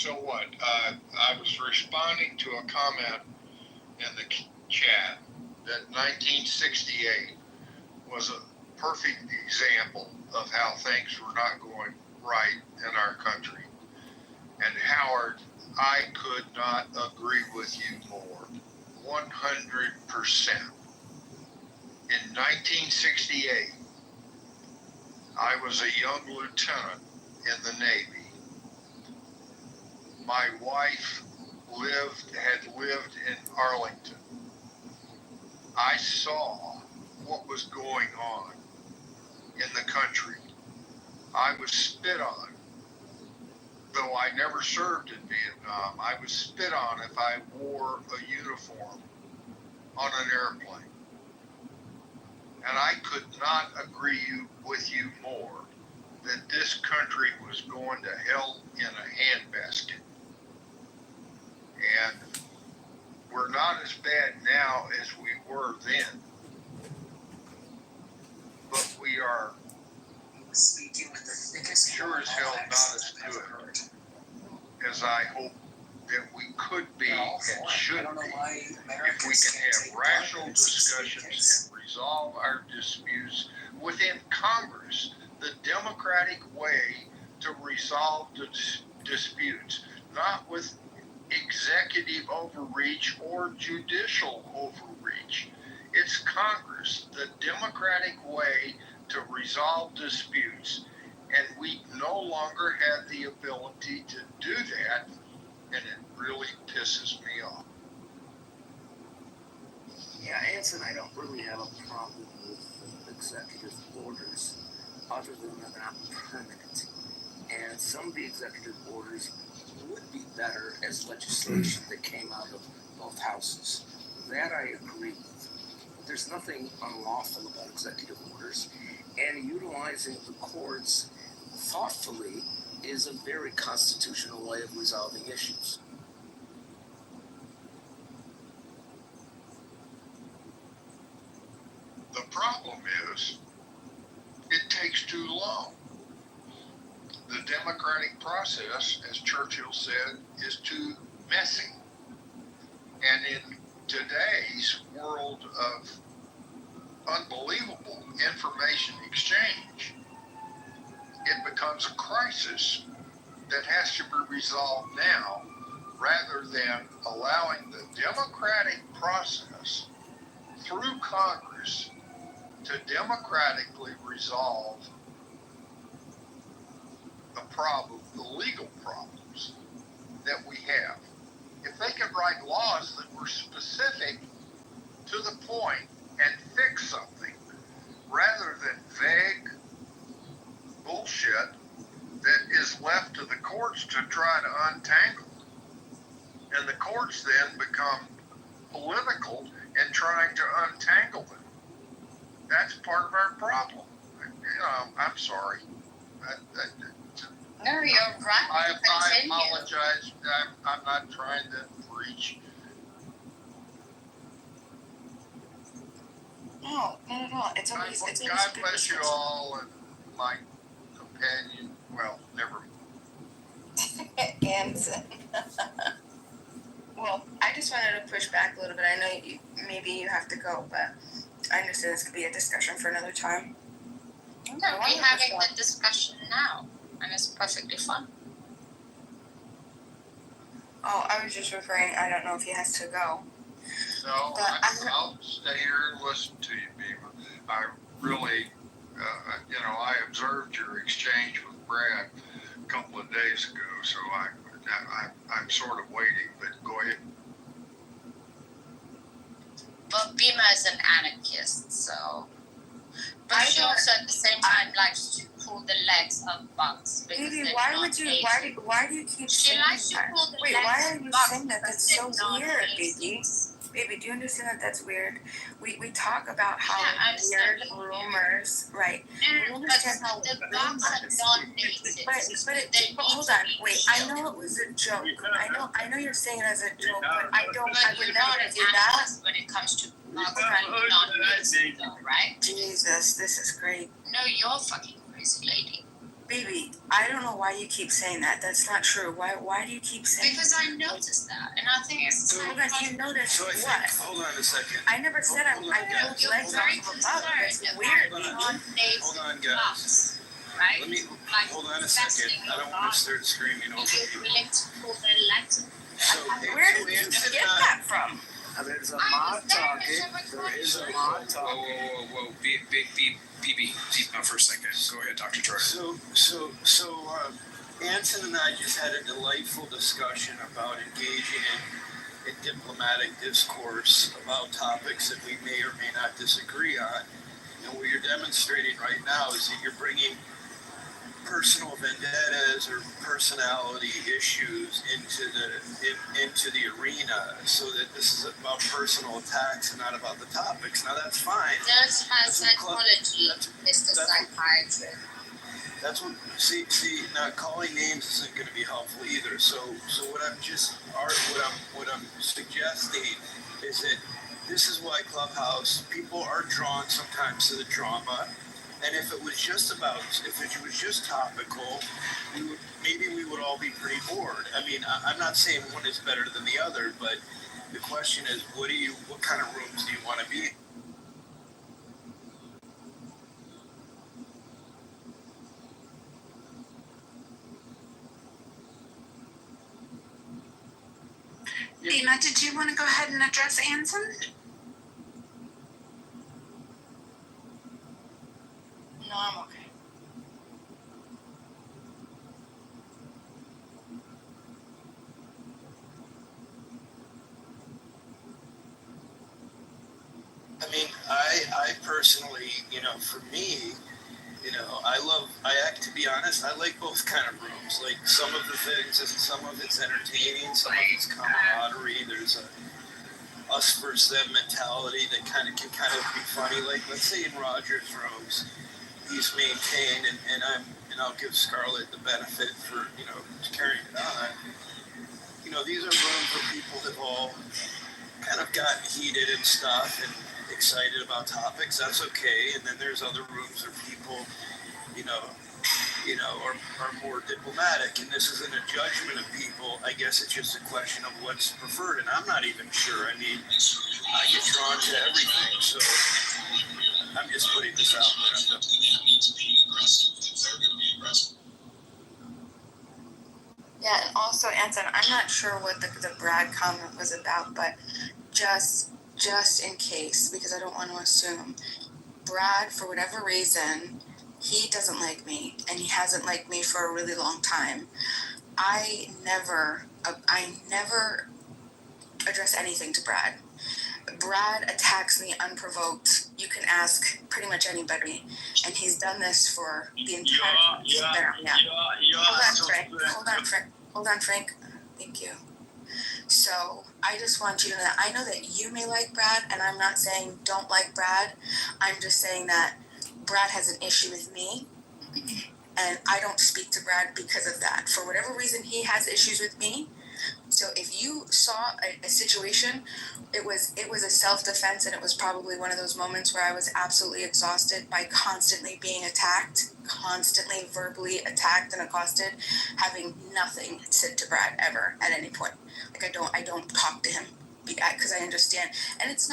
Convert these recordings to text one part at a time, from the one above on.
So what? I was responding to a comment in the chat that 1968 was a perfect example of how things were not going right in our country. And Howard, I could not agree with you more. 100%. In 1968, I was a young lieutenant in the Navy. My wife had lived in Arlington. I saw what was going on in the country. I was spit on. Though I never served in Vietnam, I was spit on if I wore a uniform on an airplane. And I could not agree with you more that this country was going to hell in a handbasket. And we're not as bad now as we were then. But we are speaking with the thickest sure as hell not as good as I hope that we could be and should be if we can have rational discussions and resolve our disputes within Congress, the democratic way to resolve the disputes, not with executive overreach or judicial overreach. It's Congress, the democratic way to resolve disputes, and we no longer have the ability to do that, and it really pisses me off. Yeah, Anson, I don't really have a problem with executive orders, other than they're not permanent. And some of the executive orders would be better as legislation that came out of both houses. That I agree with. There's nothing unlawful about executive orders, and utilizing the courts thoughtfully is a very constitutional way of resolving issues. The problem is, it takes too long. The democratic process, as Churchill said, is too messy. And in today's world of unbelievable information exchange, it becomes a crisis that has to be resolved now rather than allowing the democratic process through Congress to democratically resolve the legal problems that we have. If they could write laws that were specific to the point and fix something, rather than vague bullshit that is left to the courts to try to untangle. And the courts then become political in trying to untangle them. That's part of our problem. I'm sorry. No, you're right. I apologize. I'm not trying to preach. No, not at all. It's always God bless you all, and my companion. Well, never. Anson. Well, I just wanted to push back a little bit. I know maybe you have to go, but I understand this could be a discussion for another time. No, we're having the discussion now, and it's perfectly fun. Oh, I was just referring, I don't know if he has to go. No, I'll stay here and listen to you, Beaver. I really, I observed your exchange with Brad a couple of days ago, so I'm sort of waiting, but go ahead. Well, Bima is an anarchist, so. But she also at the same time likes to pull the legs of bugs. Baby, why do you keep saying that? She likes to pull the Wait, legs why are of you bugs saying that? That's so weird, baby. Baby, do you understand that that's weird? We talk about how weird rumors, right? No, we understand how the bugs are non-native. But hold on, wait. I know it was a joke. I know you're saying it as a joke, but I would never do that. When it comes to bugs are non-native, though, right? Jesus, this is great. No, you're fucking crazy lady. Baby, I don't know why you keep saying that. That's not true. Why do you keep saying Because I noticed that, and I think it's Hold on, you noticed So I what? think, hold on a second. I never said I pulled legs off of a bug. It's weird. Hold on, guys. Right? Let me, Like hold on a second. I don't want to start screaming over you're people. willing to pull their legs. So, Where did you answer get that from? There's a mod talking. There is a mod talking. Whoa. PB, for a second. Go ahead, Dr. Jordan. So, Anson and I just had a delightful discussion about engaging in diplomatic discourse about topics that we may or may not disagree on. And what you're demonstrating right now is that you're bringing personal vendettas or personality issues into the arena, so that this is about personal attacks and not about the topics. Now that's fine. That's my psychology, Mr. Psychiatrist. That's what. See. Now calling names isn't going to be helpful either. So what I'm suggesting is that this is why Clubhouse people are drawn sometimes to the drama. And if it was just topical, we would all be pretty bored. I mean, I'm not saying one is better than the other, but the question is, what kind of rooms do you want to be in? Dina, did you want to go ahead and address Anson? No, I'm okay. I mean, I personally, for me, to be honest, I like both kind of rooms. Like some of the things, some of it's entertaining, some of it's camaraderie. There's a us versus them mentality that can kind of be funny. Like let's say in Roger's rooms, he's maintained, and I'll give Scarlett the benefit for carrying it on. These are rooms where people have all kind of gotten heated and stuff and excited about topics. That's okay. And then there's other rooms where people, are more diplomatic. And this isn't a judgment of people. I guess it's just a question of what's preferred. And I'm not even sure. I mean, I get drawn to everything. So I'm just putting this out there. Yeah, and also, Anson, I'm not sure what the Brad comment was about, but just in case, because I don't want to assume, Brad, for whatever reason, he doesn't like me, and he hasn't liked me for a really long time. I never address anything to Brad. Brad attacks me unprovoked. You can ask pretty much anybody, and he's done this for the entire time. Hold on, Frank. Thank you. So I just want you to know that I know that you may like Brad, and I'm not saying don't like Brad. I'm just saying that Brad has an issue with me, and I don't speak to Brad because of that. For whatever reason, he has issues with me. So if you saw a situation, it was a self-defense, and it was probably one of those moments where I was absolutely exhausted by constantly being attacked, constantly verbally attacked and accosted, having nothing said to Brad ever at any point. Like I don't talk to him because I understand, and it's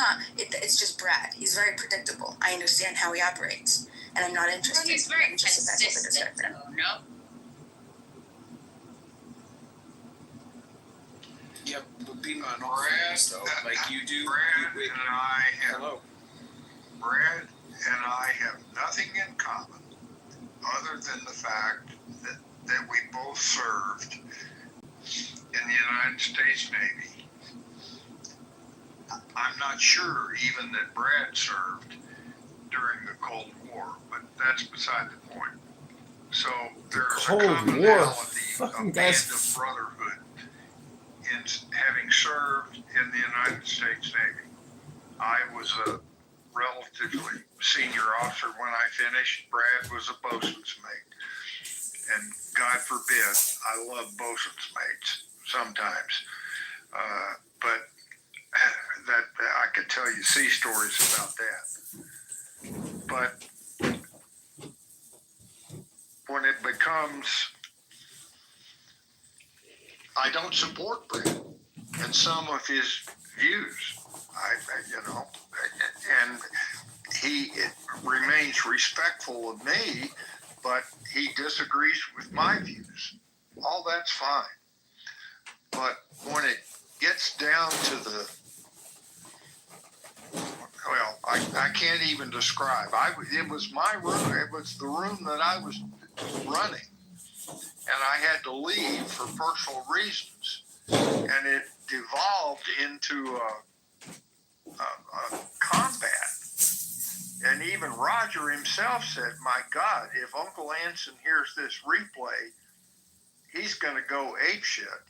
just Brad. He's very predictable. I understand how he operates, and I'm not interested. Well, he's very consistent, though, no? Yeah, but being on all things, though, like you do. Brad and I have nothing in common other than the fact that we both served in the United States Navy. I'm not sure even that Brad served during the Cold War, but that's beside the point. So there's a commonality of brotherhood in having served in the United States Navy. I was a relatively senior officer when I finished. Brad was a bosun's mate. And God forbid, I love bosun's mates sometimes. But that I could tell you sea stories about that. But when it becomes, I don't support Brad and some of his views. And he remains respectful of me, but he disagrees with my views. All that's fine. But when it gets down to I can't even describe. It was my room. It was the room that I was running, and I had to leave for personal reasons, and it devolved into a combat. And even Roger himself said, "My God, if Uncle Anson hears this replay, he's going to go apeshit."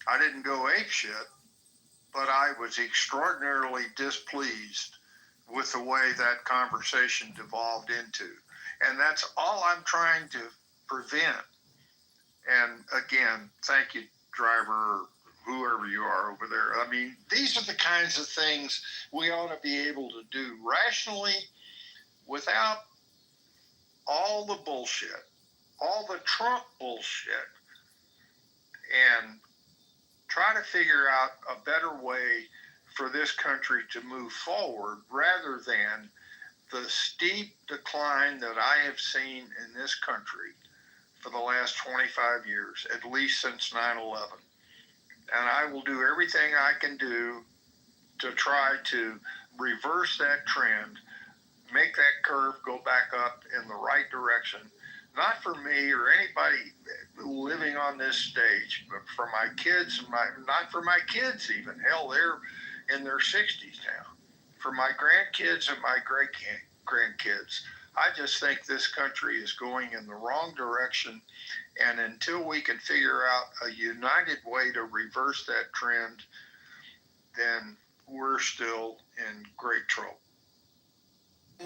I didn't go apeshit, but I was extraordinarily displeased with the way that conversation devolved into. And that's all I'm trying to prevent. And again, thank you, driver, or whoever you are over there. I mean, these are the kinds of things we ought to be able to do rationally without all the bullshit, all the Trump bullshit, and try to figure out a better way for this country to move forward rather than the steep decline that I have seen in this country for the last 25 years, at least since 9/11. And I will do everything I can do to try to reverse that trend, make that curve go back up in the right direction, not for me or anybody living on this stage, but for my kids, not for my kids even. Hell, they're in their 60s now. For my grandkids and my great-grandkids. I just think this country is going in the wrong direction, and until we can figure out a united way to reverse that trend, then we're still in great trouble.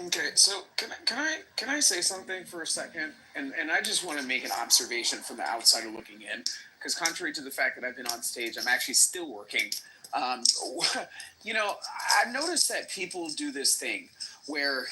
Okay, so can I say something for a second? And I just want to make an observation from the outsider looking in, because contrary to the fact that I've been on stage, I'm actually still working. I've noticed that people do this thing where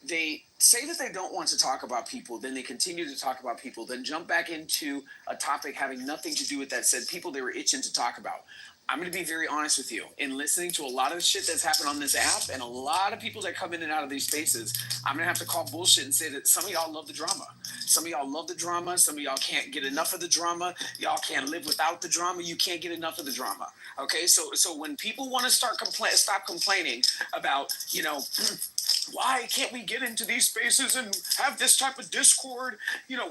they say that they don't want to talk about people, then they continue to talk about people, then jump back into a topic having nothing to do with that said people they were itching to talk about. I'm going to be very honest with you. In listening to a lot of the shit that's happened on this app and a lot of people that come in and out of these spaces, I'm going to have to call bullshit and say that some of y'all love the drama. Some of y'all love the drama. Some of y'all can't get enough of the drama. Y'all can't live without the drama. You can't get enough of the drama. Okay, so when people want to stop complaining about, why can't we get into these spaces and have this type of discord,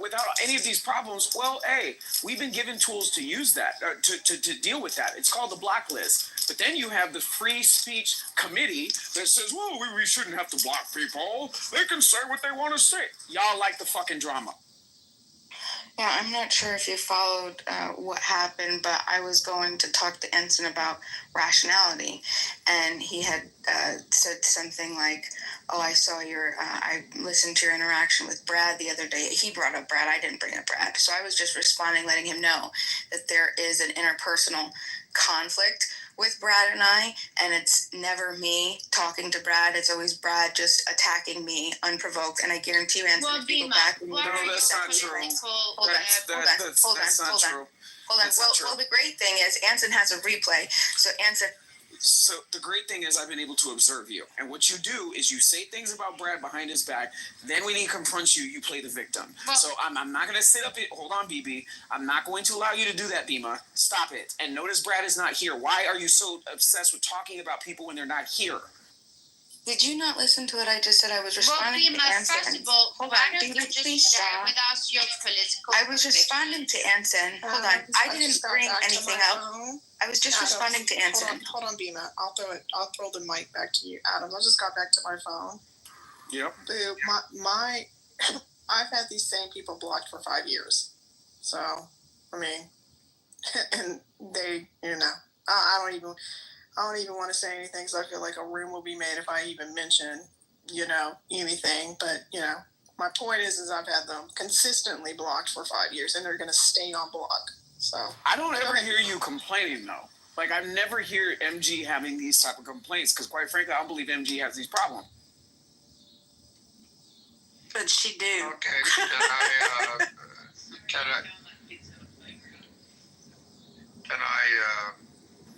without any of these problems? Well, hey, we've been given tools to use that, to deal with that. It's called the blacklist. But then you have the free speech committee that says, well, we shouldn't have to block people. They can say what they want to say. Y'all like the fucking drama. Yeah, I'm not sure if you followed what happened, but I was going to talk to Ensign about rationality, and he had said something like, oh, I listened to your interaction with Brad the other day. He brought up Brad, I didn't bring up Brad. So I was just responding, letting him know that there is an interpersonal conflict with Brad and I, and it's never me talking to Brad. It's always Brad just attacking me unprovoked. And I guarantee you, Anson, if you go back and no, that's not true. Hold on. Well, the great thing is Anson has a replay. So Anson. So the great thing is I've been able to observe you. And what you do is you say things about Brad behind his back. Then when he confronts you, you play the victim. Well, so I'm not going to sit up here. Hold on, BB. I'm not going to allow you to do that, Bima. Stop it. And notice Brad is not here. Why are you so obsessed with talking about people when they're not here? Did you not listen to what I just said? I was responding to Anson. First of all, hold why on. don't you just share with us your political I was responding to Anson. Hold on. I didn't bring anything up. I was just responding to Anson. Hold on, Bima. I'll throw the mic back to you, Adam. I just got back to my phone. Yep. Boo, my I've had these same people blocked for 5 years. So, I mean, and they, I don't even want to say anything because I feel like a room will be made if I even mention, anything. But, my point is I've had them consistently blocked for 5 years, and they're going to stay on block. So I don't ever hear you complaining, though. Like, I never hear MG having these type of complaints because, quite frankly, I don't believe MG has these problems. But she do. Okay, can I,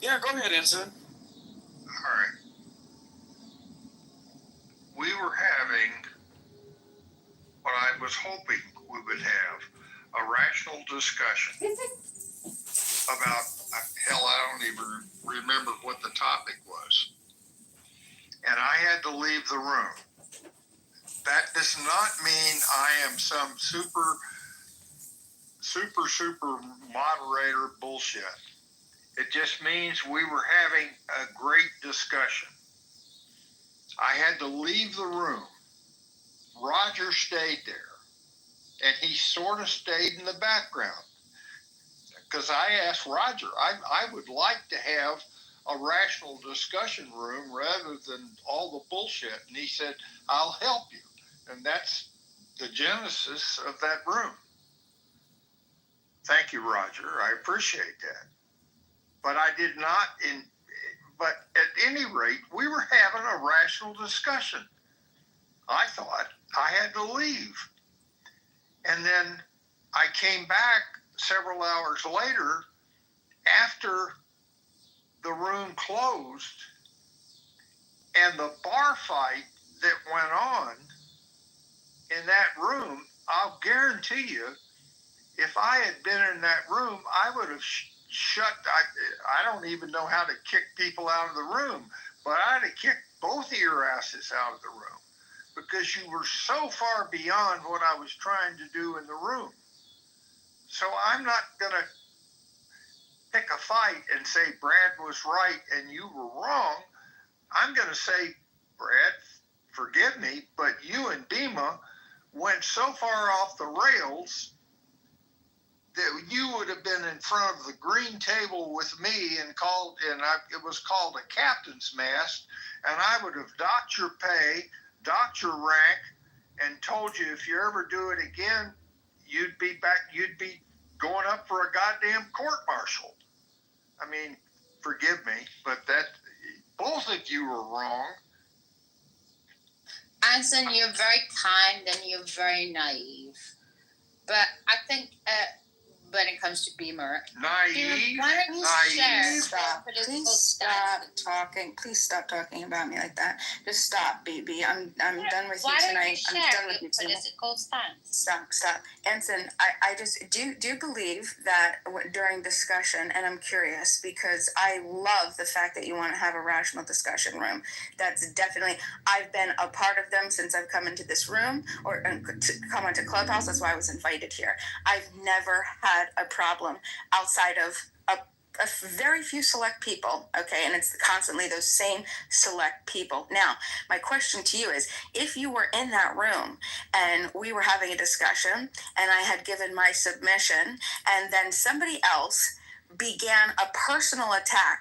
Yeah, go ahead, Ensign. all right. We were having what I was hoping we would have, a rational discussion about, hell, I don't even remember what the topic was. And I had to leave the room. That does not mean I am some super moderator bullshit. It just means we were having a great discussion. I had to leave the room. Roger stayed there, and he sort of stayed in the background. Because I asked Roger, I would like to have a rational discussion room rather than all the bullshit. And he said, I'll help you. And that's the genesis of that room. Thank you, Roger. I appreciate that. But I did not, but at any rate, we were having a rational discussion. I thought I had to leave. And then I came back several hours later after the room closed, and the bar fight that went on in that room, I'll guarantee you, if I had been in that room, I would have I don't even know how to kick people out of the room, but I'd have kicked both of your asses out of the room because you were so far beyond what I was trying to do in the room. So I'm not going to pick a fight and say Brad was right and you were wrong. I'm going to say, Brad, forgive me, but you and Bima went so far off the rails that you would have been in front of the green table with me and it was called a captain's mast, and I would have docked your pay, docked your rank, and told you if you ever do it again, you'd be going up for a goddamn court-martial. I mean, forgive me, but both of you were wrong. Anson, you're very kind and you're very naive. But I think when it comes to Beamer, Naive? why don't you share Naive? Stop. their political Please stance? stop talking. Please stop talking about me like that. Just stop, baby. I'm done with you Why don't tonight. you I'm share done with your you tonight. political stance? Stop. Ensign, I just do believe that during discussion, and I'm curious because I love the fact that you want to have a rational discussion room. That's definitely, I've been a part of them since I've come into this room or to come into Clubhouse. That's why I was invited here. I've never had a problem outside of a very few select people, okay, and it's constantly those same select people. Now, my question to you is, if you were in that room and we were having a discussion and I had given my submission and then somebody else began a personal attack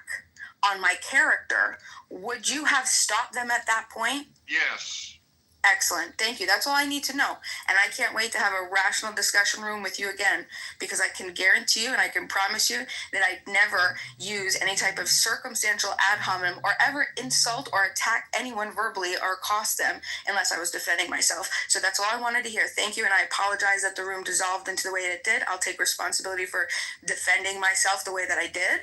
on my character, would you have stopped them at that point? Yes. Excellent. Thank you. That's all I need to know. And I can't wait to have a rational discussion room with you again, because I can guarantee you and I can promise you that I'd never use any type of circumstantial ad hominem or ever insult or attack anyone verbally or accost them unless I was defending myself. So that's all I wanted to hear. Thank you. And I apologize that the room dissolved into the way it did. I'll take responsibility for defending myself the way that I did,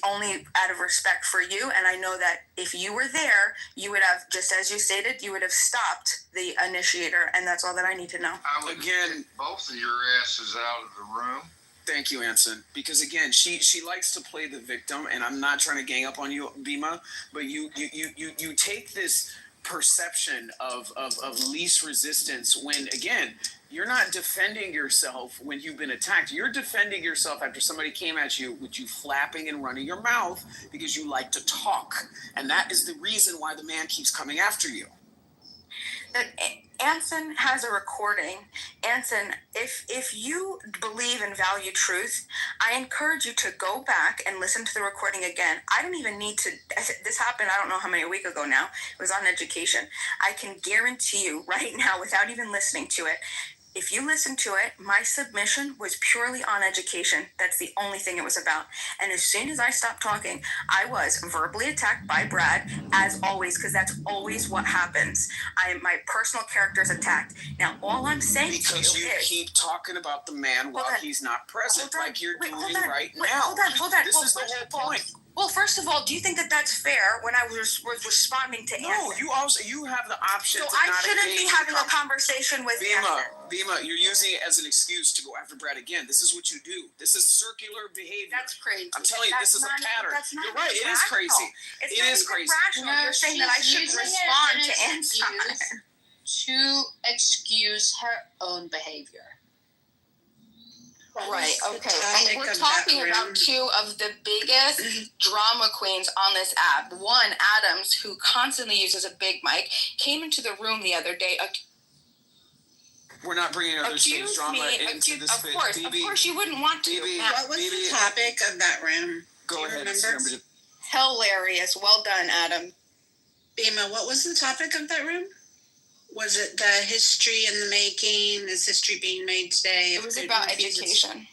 only out of respect for you. And I know that if you were there, you would have, just as you stated, you would have stopped the initiator, and that's all that I need to know. I would get both of your asses out of the room. Thank you, Anson. Because again, she likes to play the victim, and I'm not trying to gang up on you, Bima, but you take this perception of least resistance when, again, you're not defending yourself when you've been attacked. You're defending yourself after somebody came at you with you flapping and running your mouth because you like to talk. And that is the reason why the man keeps coming after you. That Anson has a recording. Anson, if you believe and value truth, I encourage you to go back and listen to the recording again. I don't even need to, this happened, I don't know how many, a week ago now. It was on education. I can guarantee you right now, without even listening to it, If you listen to it, my submission was purely on education. That's the only thing it was about. And as soon as I stopped talking, I was verbally attacked by Brad, as always, because that's always what happens. My personal character is attacked. Now, all I'm saying Because to you is, keep talking about the man while he's not present, Hold on. like you're Wait, doing hold on. right Wait, now. hold on. This Well, is the first whole of all- point. Well, first of all, do you think that that's fair when I was responding to No, Anthony? you have the option So to I not shouldn't be engage having the a conversation with Bima, you're using it as an excuse to go after Brad again. This is what you do. This is circular behavior. That's crazy. I'm telling you, this is a pattern. You're right. It is rational. crazy. It's It not is even crazy. rational. You're saying that I should she's using respond it to as an Anthony. excuse to excuse her own behavior. Right, okay. topic And we're of talking that about room? two of the biggest drama queens on this app. One, Adams, who constantly uses a big mic, came into the room the other day, We're not bringing other stage accused drama me, into this of bit. course, BB, you wouldn't want to. BB, What was BB, the topic of that room? go Do you ahead. remember? Hilarious. Well done, Adam. Bima, what was the topic of that room? Was it the history in the making? Is history being made today? It was about education.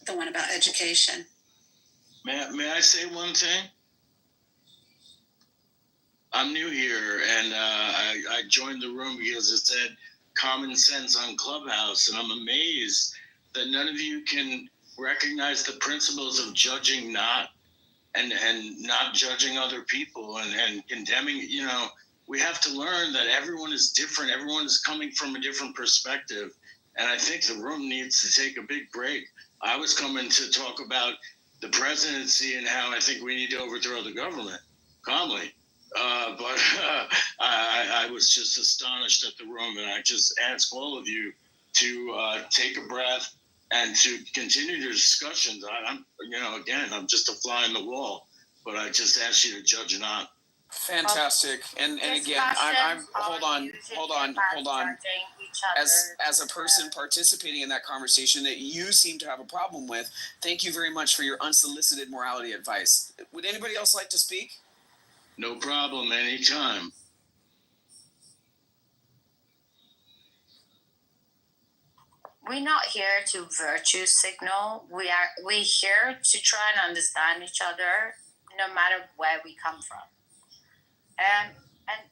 The one about education. May I say one thing? I'm new here, and I joined the room because it said common sense on Clubhouse, and I'm amazed that none of you can recognize the principles of judging not and not judging other people and condemning. You know, we have to learn that everyone is different. Everyone is coming from a different perspective, and I think the room needs to take a big break. I was coming to talk about the presidency and how I think we need to overthrow the government calmly. But I was just astonished at the room, and I just ask all of you to take a breath and to continue your discussions. I'm just a fly in the wall, but I just ask you to judge not. Fantastic. And again, I'm hold on. As a person participating in that conversation that you seem to have a problem with, thank you very much for your unsolicited morality advice. Would anybody else like to speak? No problem, anytime. We're not here to virtue signal. We're here to try and understand each other, no matter where we come from. And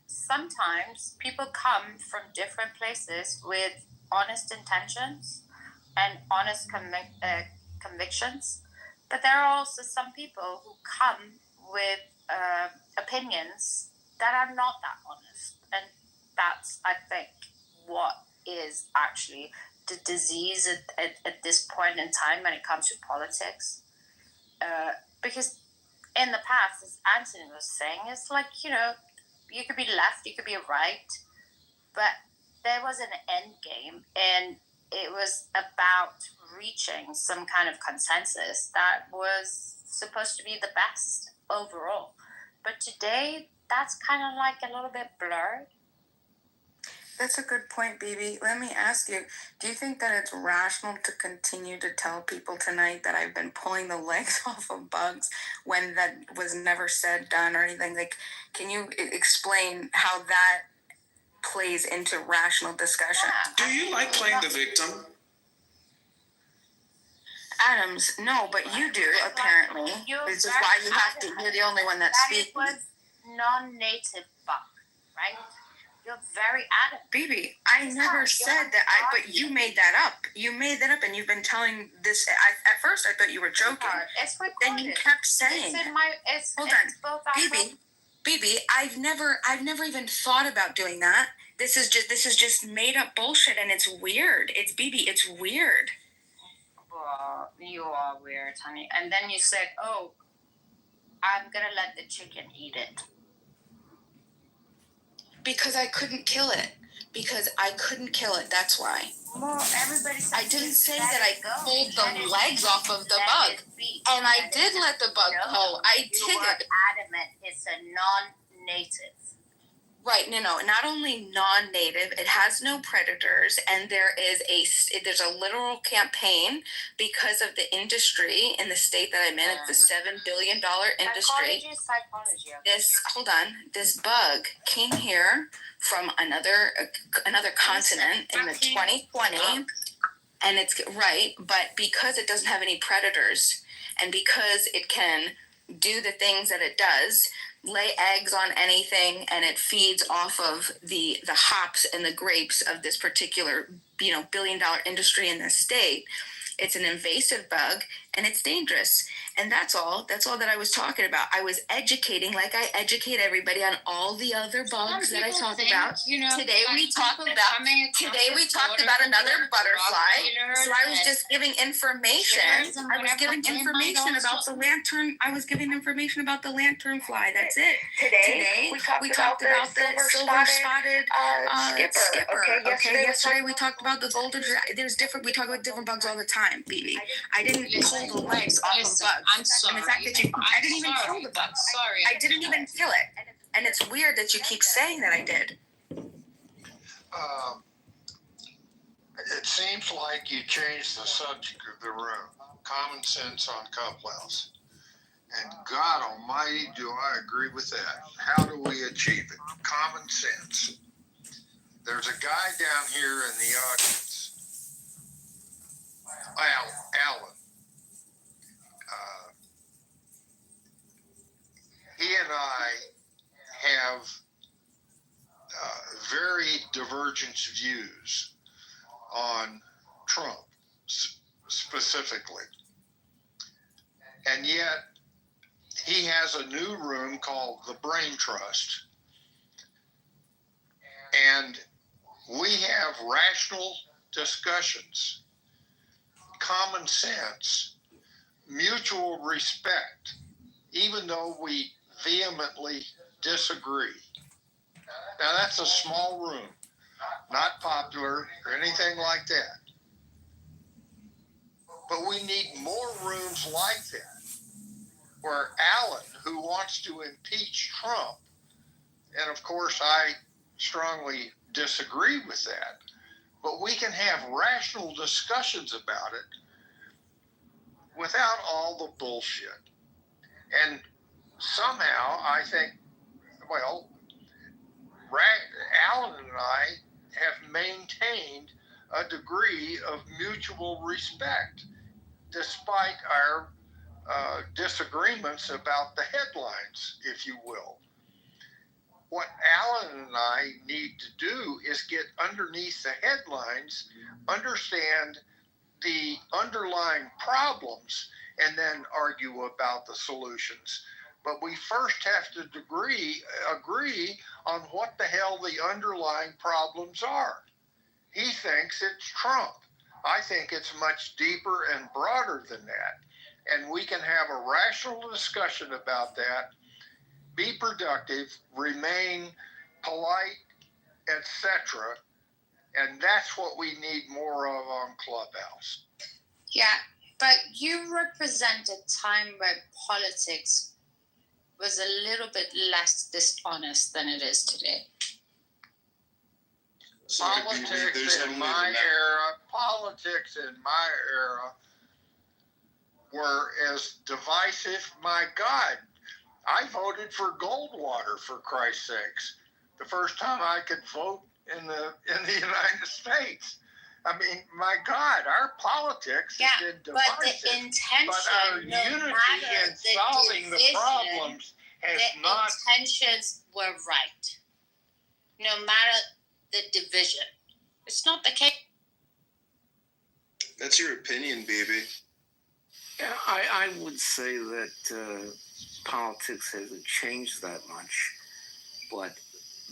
sometimes people come from different places with honest intentions and honest convictions, but there are also some people who come with opinions that are not that honest, and that's, I think, what is actually the disease at this point in time when it comes to politics. Because in the past, as Anthony was saying, it's like, you could be left, you could be right, but there was an end game, and it was about reaching some kind of consensus that was supposed to be the best overall. But today, that's kind of like a little bit blurred. That's a good point, BB. Let me ask you, do you think that it's rational to continue to tell people tonight that I've been pulling the legs off of bugs when that was never said, done, or anything? Like, can you explain how that plays into rational discussion? Do you like playing the victim? Adams, no, but you do, apparently. This is why you're the only one that's speaking. It was non-native bug, right? You're very adamant. BB, I never said that. But you made that up. You made that up, and you've been telling this. At first, I thought you were joking. It's recorded. Then you kept saying. Hold on, BB. I've never even thought about doing that. This is just made up bullshit, and it's weird. It's BB. It's weird. Well, you are weird, honey. And then you said, "Oh, I'm gonna let the chicken eat it." Because I couldn't kill it. That's why. Well, everybody says I didn't say that I pulled the legs off of the bug. And I did let the bug pull. I did. You were adamant it's a non-native. Right, no, not only non-native, it has no predators, and there's a literal campaign because of the industry in the state that I'm in. It's the $7 billion industry. This bug came here from another continent in the 2020, and it's right, but because it doesn't have any predators, and because it can do the things that it does, lay eggs on anything, and it feeds off of the hops and the grapes of this particular billion-dollar industry in this state. It's an invasive bug, and it's dangerous. And that's all that I was talking about. I was educating, like I educate everybody on all the other bugs that I talk about. Today we talked about another butterfly. So I was just giving information. I was giving information about the lantern. I was giving information about the lanternfly. That's it. Today we talked about the silver-spotted skipper. Okay. Yesterday we talked about the golden. We talk about different bugs all the time, BB. I didn't pull the legs off of bugs. I'm sorry. And the fact that I didn't even kill the bug. I'm sorry. I didn't even kill it. And it's weird that you keep saying that I did. It seems like you changed the subject of the room. Common sense on Clubhouse. And God almighty, do I agree with that. How do we achieve it? Common sense. There's a guy down here in the audience, Alan. He and I have very divergent views on Trump specifically. And yet, he has a new room called the Brain Trust. And we have rational discussions, common sense, mutual respect, even though we vehemently disagree. Now, that's a small room, not popular or anything like that. But we need more rooms like that, where Alan, who wants to impeach Trump, and of course I strongly disagree with that, but we can have rational discussions about it without all the bullshit. And somehow I think, well, Alan and I have maintained a degree of mutual respect despite our disagreements about the headlines, if you will. What Alan and I need to do is get underneath the headlines, understand the underlying problems, and then argue about the solutions. But we first have to agree on what the hell the underlying problems are. He thinks it's Trump. I think it's much deeper and broader than that. And we can have a rational discussion about that, be productive, remain polite, etc. And that's what we need more of on Clubhouse. Yeah, but you represent a time where politics was a little bit less dishonest than it is today. Politics in my era were as divisive. My God, I voted for Goldwater, for Christ's sakes. The first time I could vote in the United States. I mean, my God, our politics has been divisive. But the intention, but our unity in solving the problems has not. The intentions were right, no matter the division. It's not the case. That's your opinion, baby. Yeah, I would say that politics hasn't changed that much, but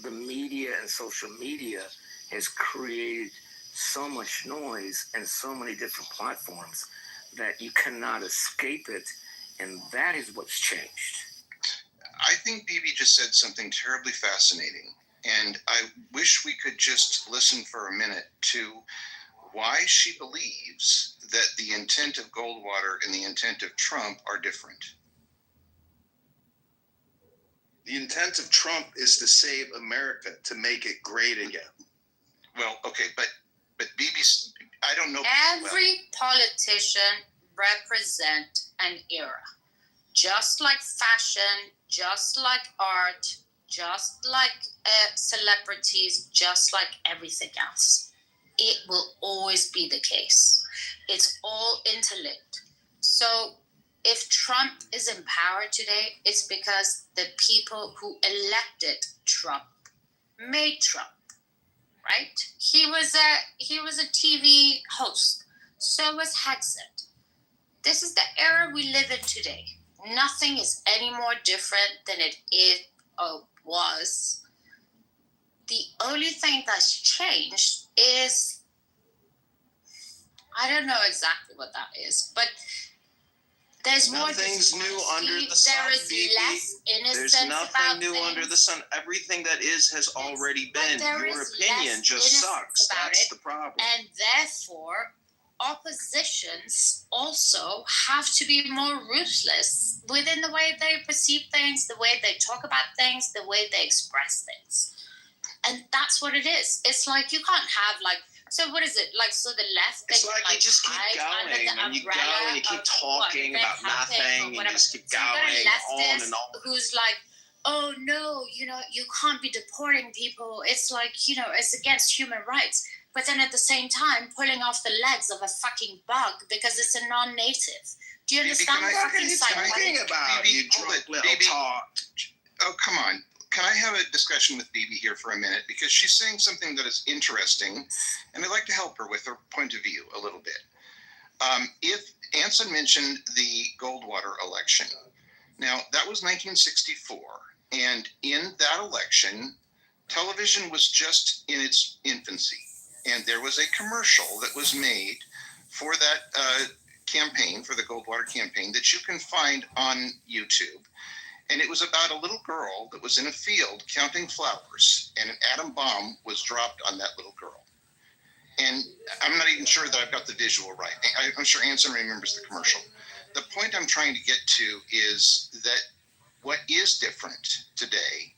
the media and social media has created so much noise and so many different platforms that you cannot escape it, and that is what's changed. I think Bibi just said something terribly fascinating, and I wish we could just listen for a minute to why she believes that the intent of Goldwater and the intent of Trump are different. The intent of Trump is to save America, to make it great again. Well, okay, but BBC, I don't know. Every politician represent an era. Just like fashion, just like art, just like celebrities, just like everything else. It will always be the case. It's all interlinked. So if Trump is in power today, it's because the people who elected Trump made Trump, right? He was a TV host. So was Hexet. This is the era we live in today. Nothing is any more different than it was. The only thing that's changed is, I don't know exactly what that is, but there's more. Nothing's new under the sun. There is less innocence. There's nothing new things. under the sun. Everything that is has already been. Your opinion just sucks. That's the problem. And therefore, oppositions also have to be more ruthless within the way they perceive things, the way they talk about things, the way they express things. And that's what it is. It's like you can't have so what is it? So the left, it's like you just keep going and you go and you keep talking about nothing and you just keep going on and on. Who's like, oh no, you can't be deporting people. It's like, it's against human rights. But then at the same time, pulling off the legs of a fucking bug because it's a non-native. Do you understand what I'm talking about? You drunk little talk. Oh, come on. Can I have a discussion with Bibi here for a minute? Because she's saying something that is interesting, and I'd like to help her with her point of view a little bit. If Anson mentioned the Goldwater election, now that was 1964, and in that election, television was just in its infancy. And there was a commercial that was made for that campaign, for the Goldwater campaign, that you can find on YouTube. And it was about a little girl that was in a field counting flowers, and an atom bomb was dropped on that little girl. And I'm not even sure that I've got the visual right. I'm sure Anson remembers the commercial. The point I'm trying to get to is that what is different today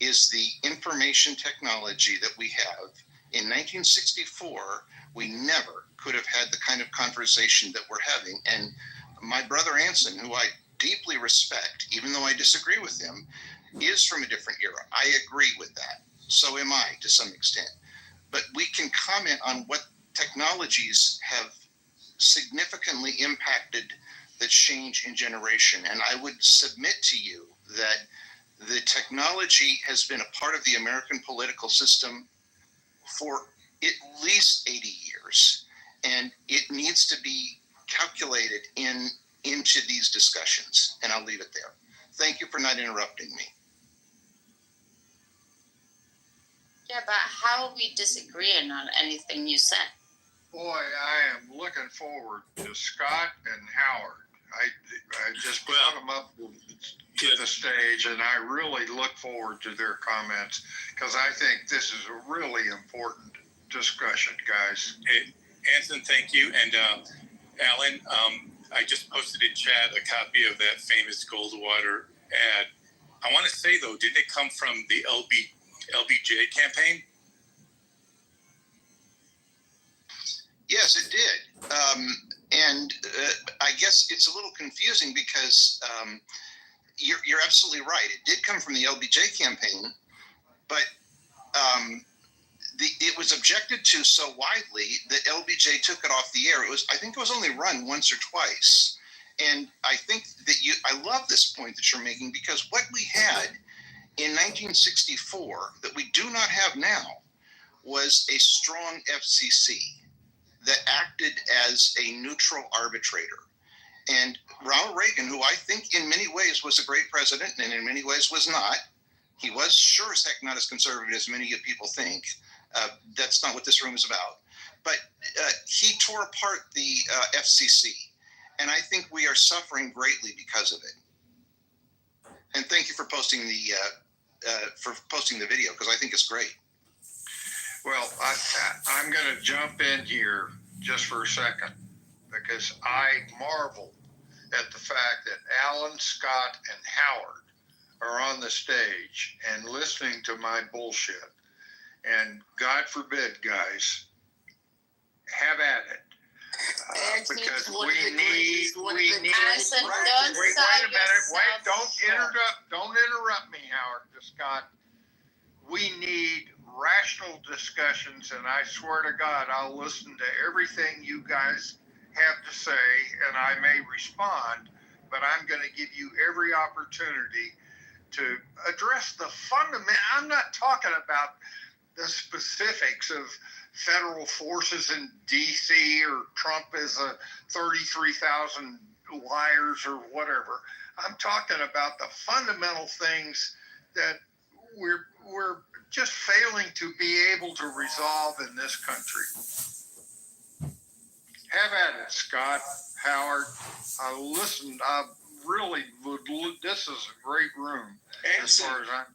is the information technology that we have. In 1964, we never could have had the kind of conversation that we're having. And my brother Anson, who I deeply respect, even though I disagree with him, is from a different era. I agree with that. So am I, to some extent. But we can comment on what technologies have significantly impacted the change in generation. And I would submit to you that the technology has been a part of the American political system for at least 80 years, and it needs to be calculated into these discussions, and I'll leave it there. Thank you for not interrupting me. Yeah, but how are we disagreeing on anything you said? Boy, I am looking forward to Scott and Howard. I just brought them up to the stage, and I really look forward to their comments because I think this is a really important discussion, guys. Hey, Anson, thank you. And Alan, I just posted in chat a copy of that famous Goldwater ad. I want to say, though, did it come from the LBJ campaign? Yes, it did. And I guess it's a little confusing because you're absolutely right. It did come from the LBJ campaign, but it was objected to so widely that LBJ took it off the air. I think it was only run once or twice. And I think that I love this point that you're making, because what we had in 1964 that we do not have now was a strong FCC that acted as a neutral arbitrator. And Ronald Reagan, who I think in many ways was a great president and in many ways was not, he was sure as heck not as conservative as many people think. That's not what this room is about. But he tore apart the FCC. And I think we are suffering greatly because of it. And thank you for posting the video, because I think it's great. Well, I'm going to jump in here just for a second, because I marvel at the fact that Alan, Scott, and Howard are on the stage and listening to my bullshit, and God forbid, guys, have at it. Because we need. Allison, don't Wait sell a minute. Wait, yourself don't interrupt me, Howard, Scott. We need rational discussions, and I swear to God, I'll listen to everything you guys have to say, and I may respond, but I'm going to give you every opportunity to address the fundamental. I'm not talking about the specifics of federal forces in D.C. or Trump is a 33,000 liars or whatever. I'm talking about the fundamental things that we're just failing to be able to resolve in this country. Have at it, Scott, Howard. Listen, I really would. This is a great room as far as I'm.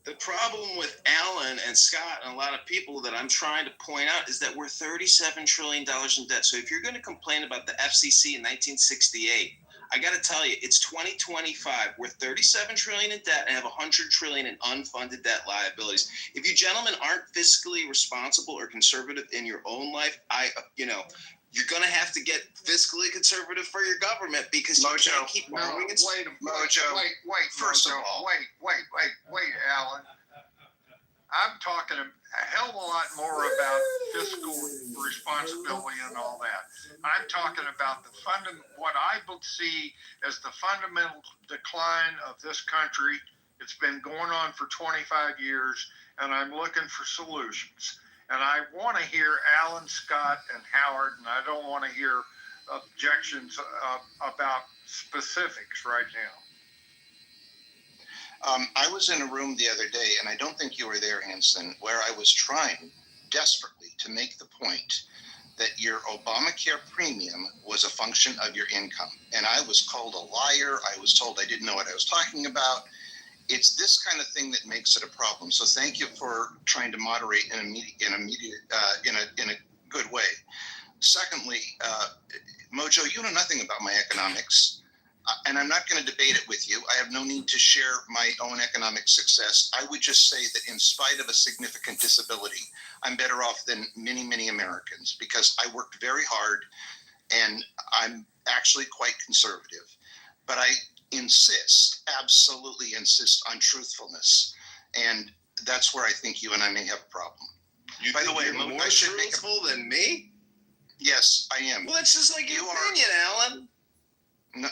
The problem with Alan and Scott and a lot of people that I'm trying to point out is that we're $37 trillion in debt. So if you're going to complain about the FCC in 1968, I got to tell you, it's 2025. We're $37 trillion in debt and have $100 trillion in unfunded debt liabilities. If you gentlemen aren't fiscally responsible or conservative in your own life, you're going to have to get fiscally conservative for your government because you can't keep borrowing. Wait, first of all, wait, Alan. I'm talking a hell of a lot more about fiscal responsibility and all that. I'm talking about what I see as the fundamental decline of this country. It's been going on for 25 years, and I'm looking for solutions. And I want to hear Alan, Scott, and Howard, and I don't want to hear objections about specifics right now. I was in a room the other day, and I don't think you were there, Hanson, where I was trying desperately to make the point that your Obamacare premium was a function of your income. And I was called a liar. I was told I didn't know what I was talking about. It's this kind of thing that makes it a problem. So thank you for trying to moderate in a good way. Secondly, Mojo, you know nothing about my economics, and I'm not going to debate it with you. I have no need to share my own economic success. I would just say that in spite of a significant disability, I'm better off than many, many Americans because I worked very hard, and I'm actually quite conservative. But I absolutely insist on truthfulness. And that's where I think you and I may have a problem. By the way, you're more truthful than me? Yes, I am. Well, that's just like your opinion, Alan.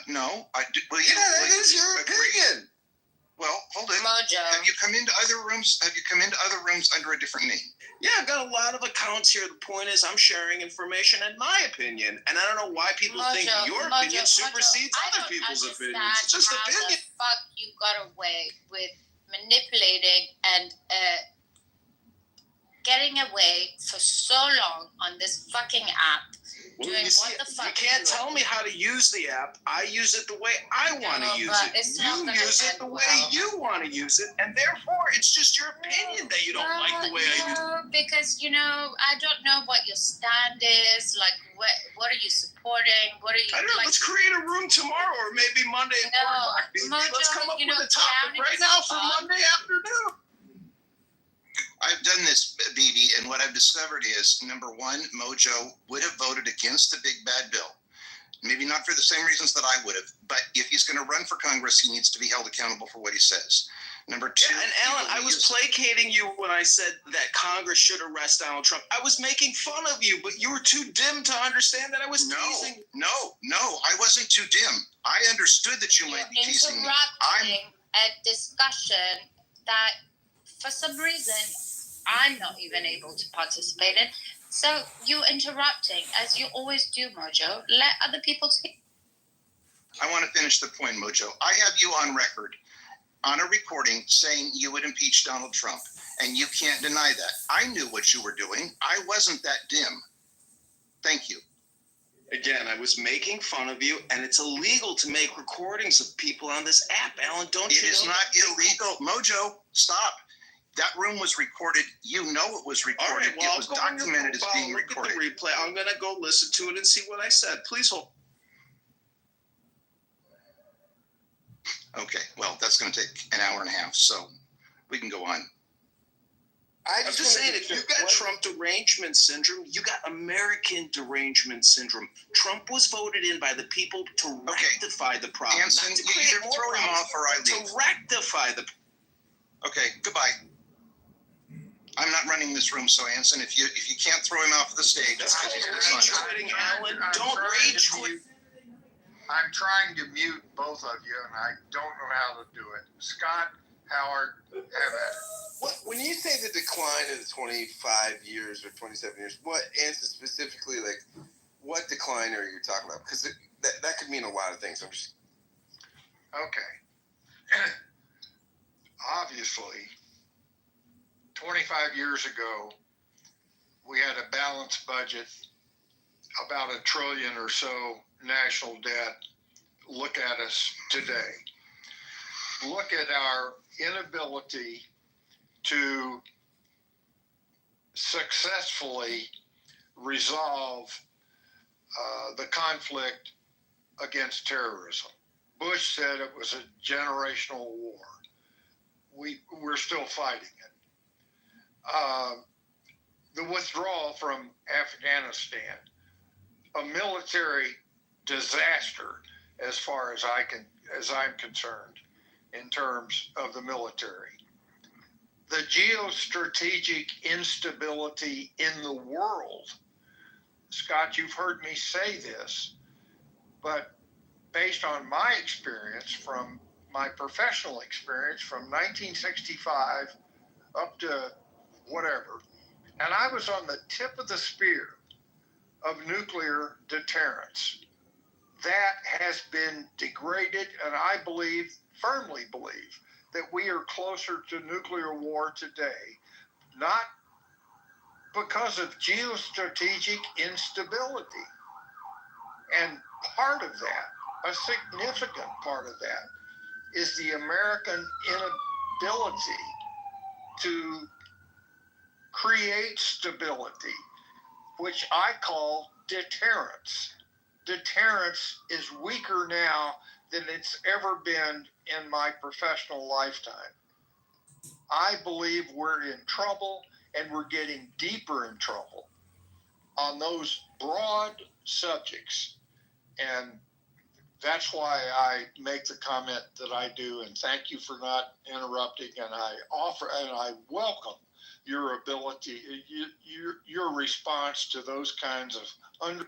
No, I do. Well, that is your opinion. Well, hold it. Mojo. Have you come into other rooms? Under a different name? Yeah, I've got a lot of accounts here. The point is I'm sharing information and my opinion. And I don't know why people think your opinion supersedes other people's opinions. It's just opinion. How the fuck you got away with manipulating and getting away for so long on this fucking app? Well, you can't tell me how to use the app. I use it the way I want to use it. You use it the way you want to use it, and therefore it's just your opinion that you don't like the way I use it. Because I don't know what your stand is. Like, what are you supporting? What are you? I don't know. Let's create a room tomorrow, or maybe Monday. Let's come up with a topic right now for Monday afternoon. I've done this, BB, and what I've discovered is, number one, Mojo would have voted against the big bad bill. Maybe not for the same reasons that I would have, but if he's going to run for Congress, he needs to be held accountable for what he says. Number two. Yeah, and Alan, I was placating you when I said that Congress should arrest Donald Trump. I was making fun of you, but you were too dim to understand that I was teasing. No, I wasn't too dim. I understood that you might be teasing me. Interrupting a discussion that, for some reason, I'm not even able to participate in. So you're interrupting, as you always do, Mojo. Let other people speak. I want to finish the point, Mojo. I have you on record, on a recording, saying you would impeach Donald Trump, and you can't deny that. I knew what you were doing. I wasn't that dim. Thank you. Again, I was making fun of you, and it's illegal to make recordings of people on this app, Alan. Don't you know? It is not illegal. Mojo, stop. That room was recorded. You know it was recorded. All right, well, it was documented as being recorded. Look at the replay. I'm going to go listen to it and see what I said. Please hold. Okay, well, that's that's going to take an hour and a half, so we can go on. I'm just saying, if you've got Trump derangement syndrome, you got American derangement syndrome. Trump was voted in by the people to rectify the problem. Anson, not to you create either more throw him problems, off or I to leave. rectify the. Okay, goodbye. I'm not running this room, so Anson, if you can't throw him off the stage, that's because he's Rage dishonest. quitting, Alan. Don't rage quit. I'm trying to mute both of you, and I don't know how to do it. Scott, Howard, have at it. When you say the decline in the 25 years or 27 years, what answer specifically, like, what decline are you talking about? Because that could mean a lot of things. I'm just Okay. Obviously, 25 years ago, we had a balanced budget, about $1 trillion or so national debt. Look at us today. Look at our inability to successfully resolve the conflict against terrorism. Bush said it was a generational war. We're still fighting it. The withdrawal from Afghanistan, a military disaster as far as I'm concerned in terms of the military. The geostrategic instability in the world. Scott, you've heard me say this, but based on my experience, from my professional experience from 1965 up to whatever, and I was on the tip of the spear of nuclear deterrence. That has been degraded, and I firmly believe, that we are closer to nuclear war today, not because of geostrategic instability. And part of that, a significant part of that, is the American inability to create stability, which I call deterrence. Deterrence is weaker now than it's ever been in my professional lifetime. I believe we're in trouble, and we're getting deeper in trouble on those broad subjects. And that's why I make the comment that I do, and thank you for not interrupting. And I welcome your ability, your response to those kinds of Well,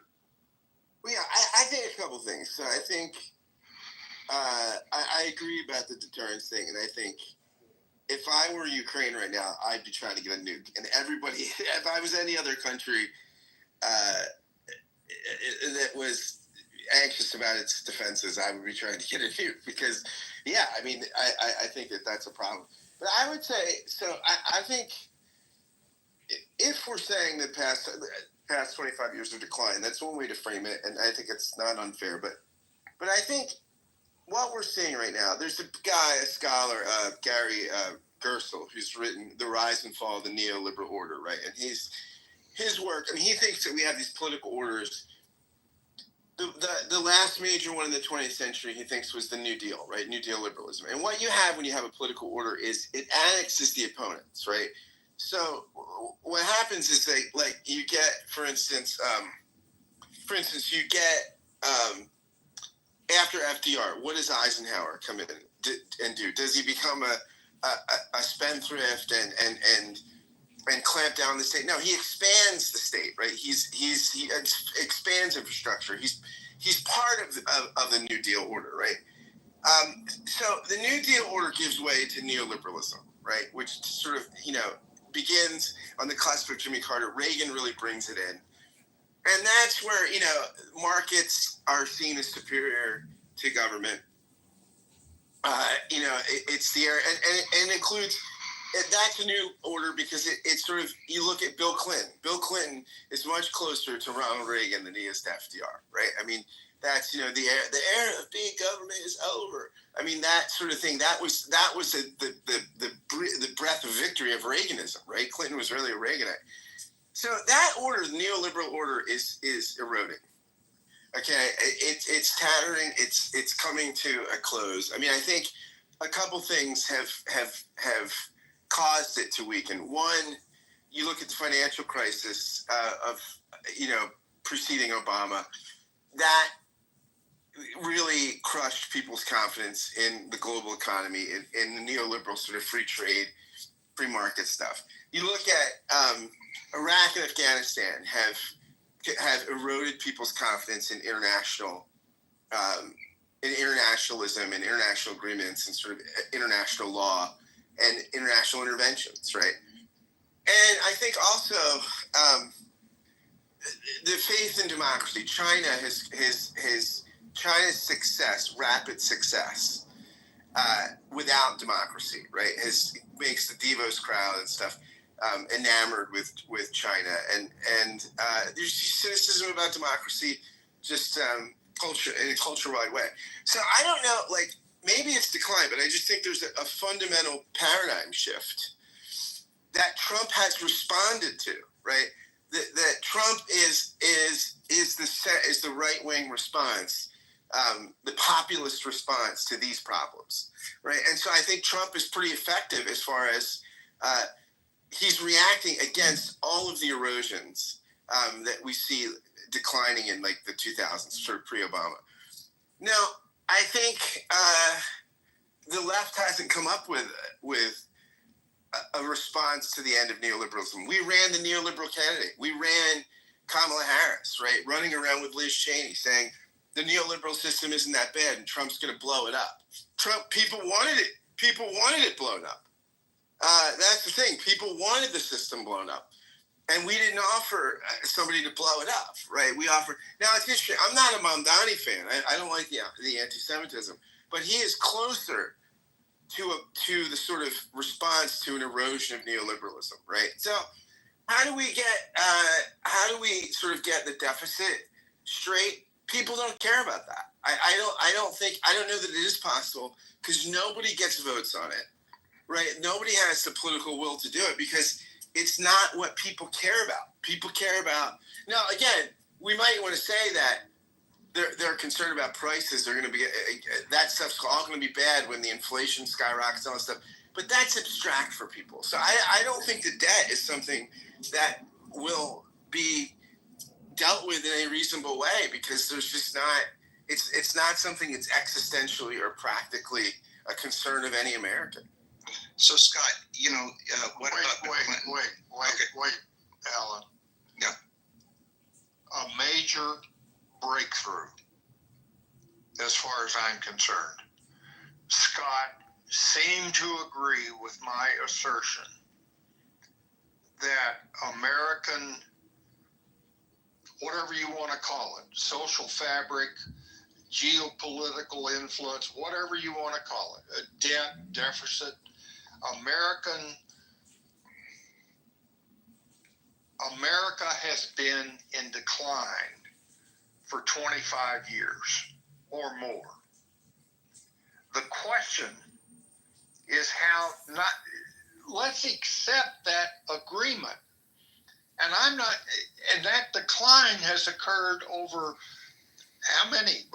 yeah, I think a couple things. So I think I agree about the deterrence thing, and I think if I were Ukraine right now, I'd be trying to get a nuke. And everybody, if I was any other country that was anxious about its defenses, I would be trying to get a nuke because, yeah, I mean, I think that's a problem. But I would say, so I think if we're saying that past 25 years of decline, that's one way to frame it, and I think it's not unfair. But I think what we're seeing right now, there's a guy, a scholar, Gary Gersel, who's written The Rise and Fall of the Neoliberal Order, right? And his work, I mean, he thinks that we have these political orders. The last major one in the 20th century, he thinks, was the New Deal, right? New Deal liberalism. And what you have when you have a political order is it annexes the opponents, right? So what happens is you get, for instance, you get after FDR, what does Eisenhower come in and do? Does he become a spendthrift and clamp down the state? No, he expands the state, right? He expands infrastructure. He's part of the New Deal order, right? So the New Deal order gives way to neoliberalism, right? Which sort of, begins on the cusp of Jimmy Carter. Reagan really brings it in. And that's where, markets are seen as superior to government. It's the area, and it includes, that's a new order because it's sort of, you look at Bill Clinton. Bill Clinton is much closer to Ronald Reagan than he is to FDR, right? I mean, that's, the era of big government is over. I mean, that sort of thing, that was the breath of victory of Reaganism, right? Clinton was really a Reaganite. So that order, the neoliberal order, is eroding. Okay, it's tattering. It's coming to a close. I mean, I think a couple things have caused it to weaken. One, you look at the financial crisis of preceding Obama, that really crushed people's confidence in the global economy, in the neoliberal sort of free trade, free market stuff. You look at Iraq and Afghanistan have eroded people's confidence in internationalism and international agreements and sort of international law and international interventions, right? And I think also the faith in democracy. China's success, rapid success, without democracy, right, makes the Davos crowd and stuff enamored with China, and there's cynicism about democracy, just culture in a culture-wide way. So I don't know, like maybe it's decline, but I just think there's a fundamental paradigm shift that Trump has responded to, right? That Trump is the right-wing response. The populist response to these problems, right? And so I think Trump is pretty effective as far as he's reacting against all of the erosions that we see declining in like the 2000s, sort of pre-Obama. Now, I think the left hasn't come up with a response to the end of neoliberalism. We ran the neoliberal candidate. We ran Kamala Harris, right, running around with Liz Cheney saying, the neoliberal system isn't that bad, and Trump's going to blow it up. People wanted it. People wanted it blown up. That's the thing. People wanted the system blown up, and we didn't offer somebody to blow it up, right? We offered. Now it's interesting. I'm not a Mamdani fan. I don't like the anti-Semitism, but he is closer to the sort of response to an erosion of neoliberalism, right? So how do we sort of get the deficit straight? People don't care about that. I don't know that it is possible because nobody gets votes on it, right? Nobody has the political will to do it because it's not what people care about. People care about, now again, we might want to say that they're concerned about prices. They're going to be, that stuff's all going to be bad when the inflation skyrockets and all that stuff. But that's abstract for people. So I don't think the debt is something that will be dealt with in a reasonable way because there's just not, it's not something that's existentially or practically a concern of any American. So Scott, what Wait, Alan. Yeah. A major breakthrough, as far as I'm concerned. Scott seemed to agree with my assertion that American, whatever you want to call it, social fabric, geopolitical influence, whatever you want to call it, a debt, deficit, America has been in decline for 25 years or more. The question is let's accept that agreement. And that decline has occurred over how many,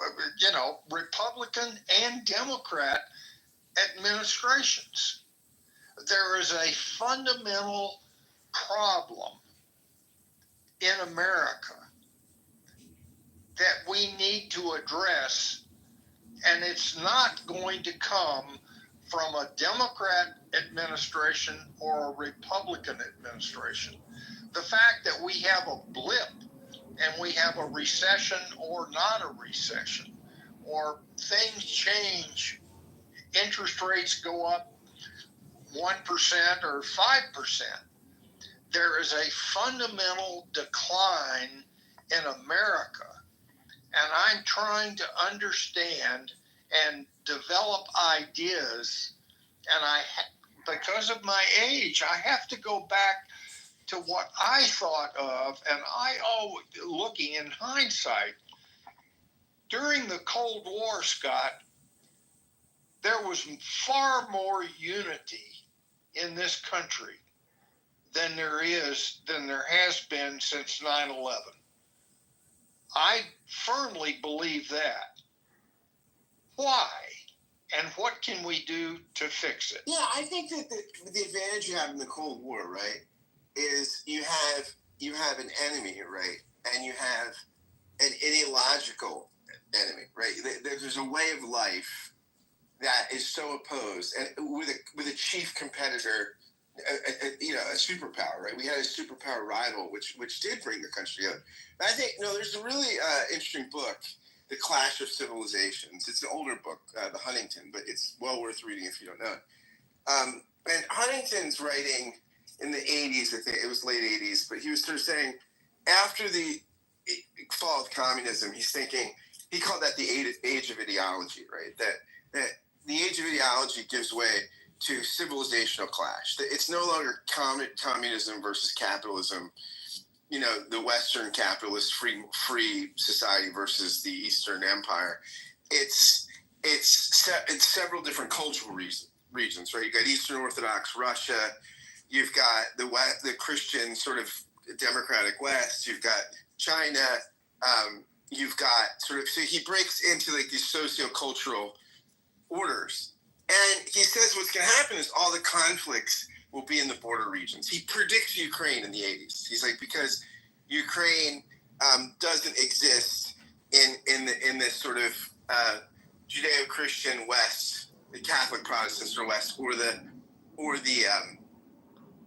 Republican and Democrat administrations. There is a fundamental problem in America that we need to address, and it's not going to come from a Democrat administration or a Republican administration. The fact that we have a blip and we have a recession or not a recession, or things change, interest rates go up 1% or 5%, there is a fundamental decline in America. And I'm trying to understand and develop ideas. And because of my age, I have to go back to what I thought of, and looking in hindsight, during the Cold War, Scott, there was far more unity in this country than there has been since 9/11. I firmly believe that. Why? And what can we do to fix it? Yeah, I think that the advantage you have in the Cold War, right, is you have an enemy, right, and you have an ideological enemy, right? There's a way of life that is so opposed, and with a chief competitor, a superpower, right? We had a superpower rival, which did bring the country together. And I think there's a really interesting book, The Clash of Civilizations. It's an older book, The Huntington, but it's well worth reading if you don't know it. And Huntington's writing in the 80s, I think it was late 80s, but he was sort of saying after the fall of communism, he's thinking, he called that the age of ideology, right? That the age of ideology gives way to civilizational clash. It's no longer communism versus capitalism, the Western capitalist free society versus the Eastern Empire. It's several different cultural regions, right? You got Eastern Orthodox Russia, you've got the Christian sort of democratic West, you've got China, you've got so he breaks into like these socio-cultural orders. And he says what's going to happen is all the conflicts will be in the border regions. He predicts Ukraine in the 80s. He's like, because Ukraine doesn't exist in this sort of Judeo-Christian West, the Catholic Protestants from West, or the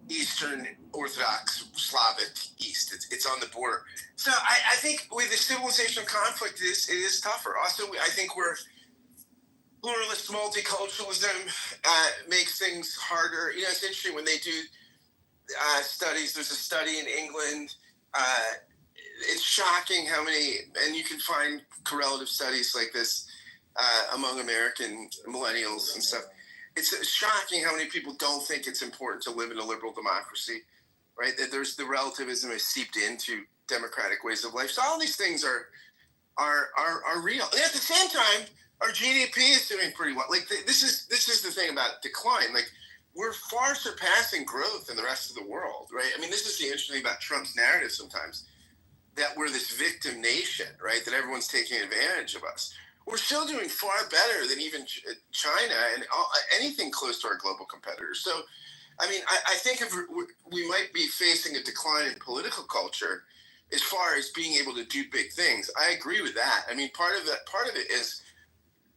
Eastern Orthodox Slavic East. It's on the border. So I think with the civilizational conflict, it is tougher. Also, I think we're pluralist multiculturalism makes things harder. It's interesting when they do studies. There's a study in England. It's shocking how many, and you can find correlative studies like this among American millennials and stuff. It's shocking how many people don't think it's important to live in a liberal democracy, right? That there's the relativism is seeped into democratic ways of life. So all these things are real. And at the same time, our GDP is doing pretty well. Like this is the thing about decline. Like we're far surpassing growth in the rest of the world, right? I mean, this is the interesting thing about Trump's narrative sometimes, that we're this victim nation, right? That everyone's taking advantage of us. We're still doing far better than even China and anything close to our global competitors. So, I mean, I think we might be facing a decline in political culture as far as being able to do big things. I agree with that. I mean, part of it is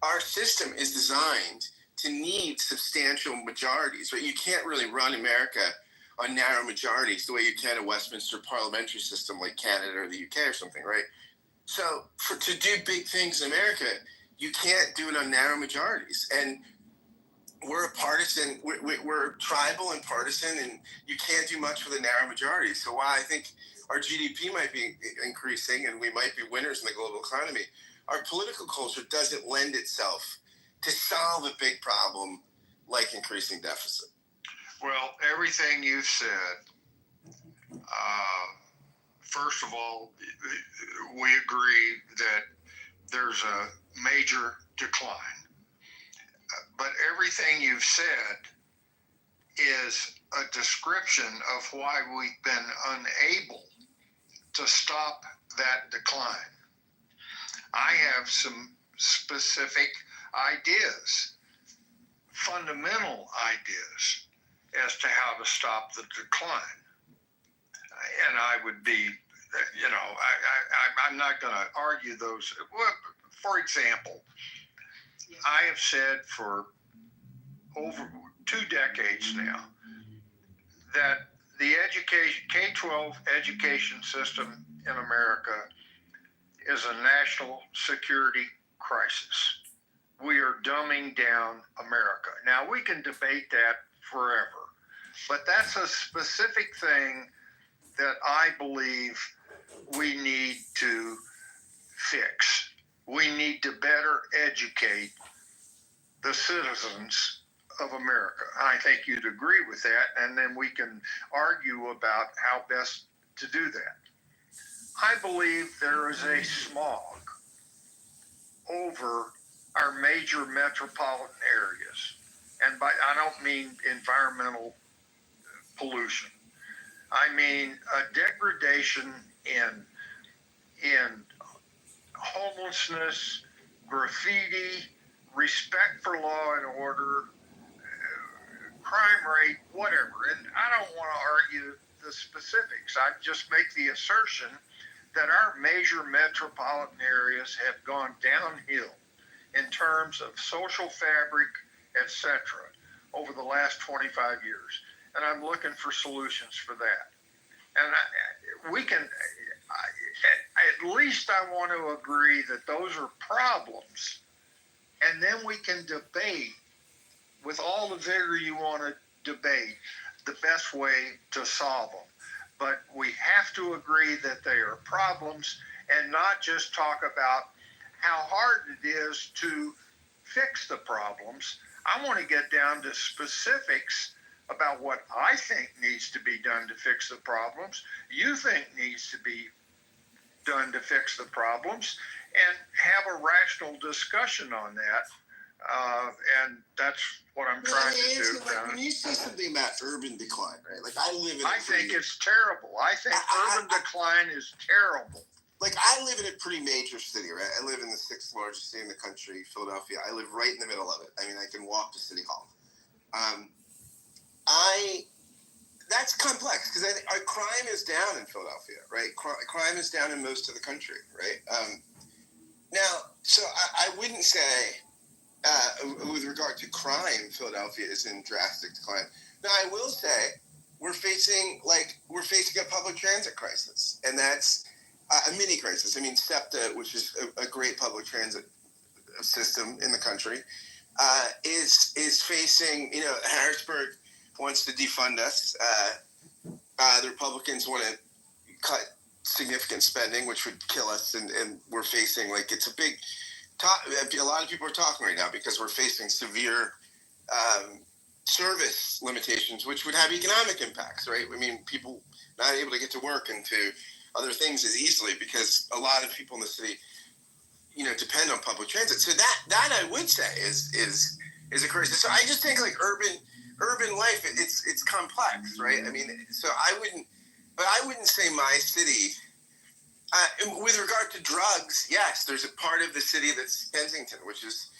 our system is designed to need substantial majorities, right? You can't really run America on narrow majorities the way you can a Westminster parliamentary system like Canada or the UK or something, right? So to do big things in America, you can't do it on narrow majorities. And we're a partisan, we're tribal and partisan, and you can't do much with a narrow majority. So while I think our GDP might be increasing and we might be winners in the global economy, our political culture doesn't lend itself to solve a big problem like increasing deficit. Well, everything you've said, first of all, we agree that there's a major decline. But everything you've said is a description of why we've been unable to stop that decline. I have some specific ideas, fundamental ideas, as to how to stop the decline. And I would be, I'm not going to argue those. For example, I have said for over 2 decades now that the K-12 education system in America is a national security crisis. We are dumbing down America. Now, we can debate that forever, but that's a specific thing that I believe we need to fix. We need to better educate the citizens of America. I think you'd agree with that, and then we can argue about how best to do that. I believe there is a smog over our major metropolitan areas. And I don't mean environmental pollution. I mean a degradation in homelessness, graffiti, respect for law and order, crime rate, whatever. And I don't want to argue the specifics. I just make the assertion that our major metropolitan areas have gone downhill in terms of social fabric, etc., over the last 25 years. And I'm looking for solutions for that. And at least I want to agree that those are problems. And then we can debate with all the vigor you want to debate the best way to solve them. But we have to agree that they are problems and not just talk about how hard it is to fix the problems. I want to get down to specifics about what I think needs to be done to fix the problems, you think needs to be done to fix the problems, and have a rational discussion on that. And that's what I'm trying to do. Like, when you say something about urban decline, right? Like I live in. I think it's terrible. I think urban decline is terrible. Like I live in a pretty major city, right? I live in the 6th largest city in the country, Philadelphia. I live right in the middle of it. I mean, I can walk to City Hall. That's complex because our crime is down in Philadelphia, right? Crime is down in most of the country, right? Now, so I wouldn't say, with regard to crime, Philadelphia is in drastic decline. Now, I will say we're facing a public transit crisis, and that's a mini crisis. I mean, SEPTA, which is a great public transit system in the country, is facing. You know, Harrisburg wants to defund us. The Republicans want to cut significant spending, which would kill us, and we're facing it's a big. A lot of people are talking right now because we're facing severe service limitations, which would have economic impacts, right? I mean, people not able to get to work and to other things as easily because a lot of people in the city, depend on public transit. So that I would say is a crisis. So I just think urban life, it's complex, right? I mean, so I wouldn't say my city. With regard to drugs, yes, there's a part of the city that's Kensington, which is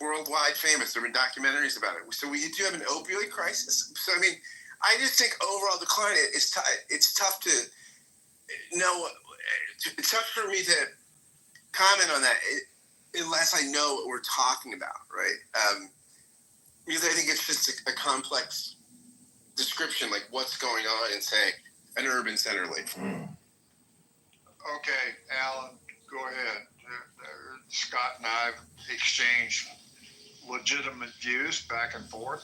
worldwide famous. There have been documentaries about it. So we do have an opioid crisis. So, I mean, I just think overall decline, it's tough to know. It's tough for me to comment on that unless I know what we're talking about, right? Because I think it's just a complex description, like what's going on in, say, an urban center like. Okay, Alan, go ahead. Scott and I have exchanged legitimate views back and forth.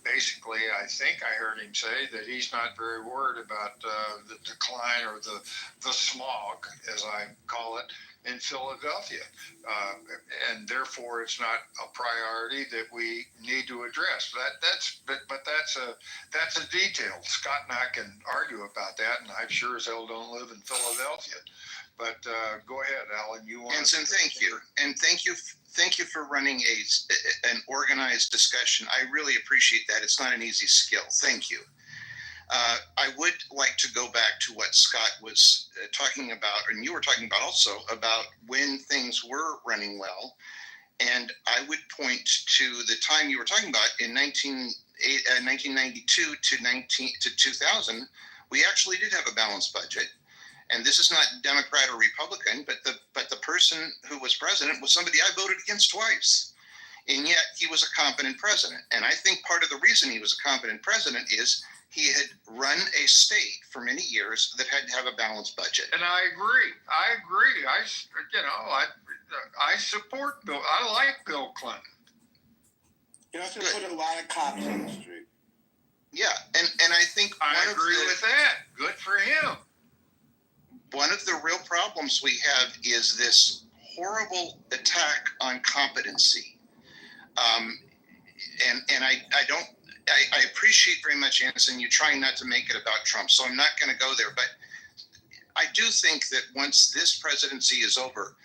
Basically, I think I heard him say that he's not very worried about the decline or the smog, as I call it, in Philadelphia. And therefore, it's not a priority that we need to address. But that's a detail. Scott and I can argue about that, and I sure as hell don't live in Philadelphia. But go ahead, Alan. You want Anson, thank you. And thank you for running an organized discussion. I really appreciate that. It's not an easy skill. Thank you. I would like to go back to what Scott was talking about, and you were talking about also, about when things were running well. And I would point to the time you were talking about in 1992 to 2000, we actually did have a balanced budget. And this is not Democrat or Republican, but the person who was president was somebody I voted against twice. And yet he was a competent president. And I think part of the reason he was a competent president is he had run a state for many years that had to have a balanced budget. And I agree. I support Bill. I like Bill Clinton. You also put a lot of cops on the street. Yeah, and I think I agree with that. Good for him. One of the real problems we have is this horrible attack on competency. And I appreciate very much, Anson, you trying not to make it about Trump, so I'm not going to go there. But I do think that once this presidency is over,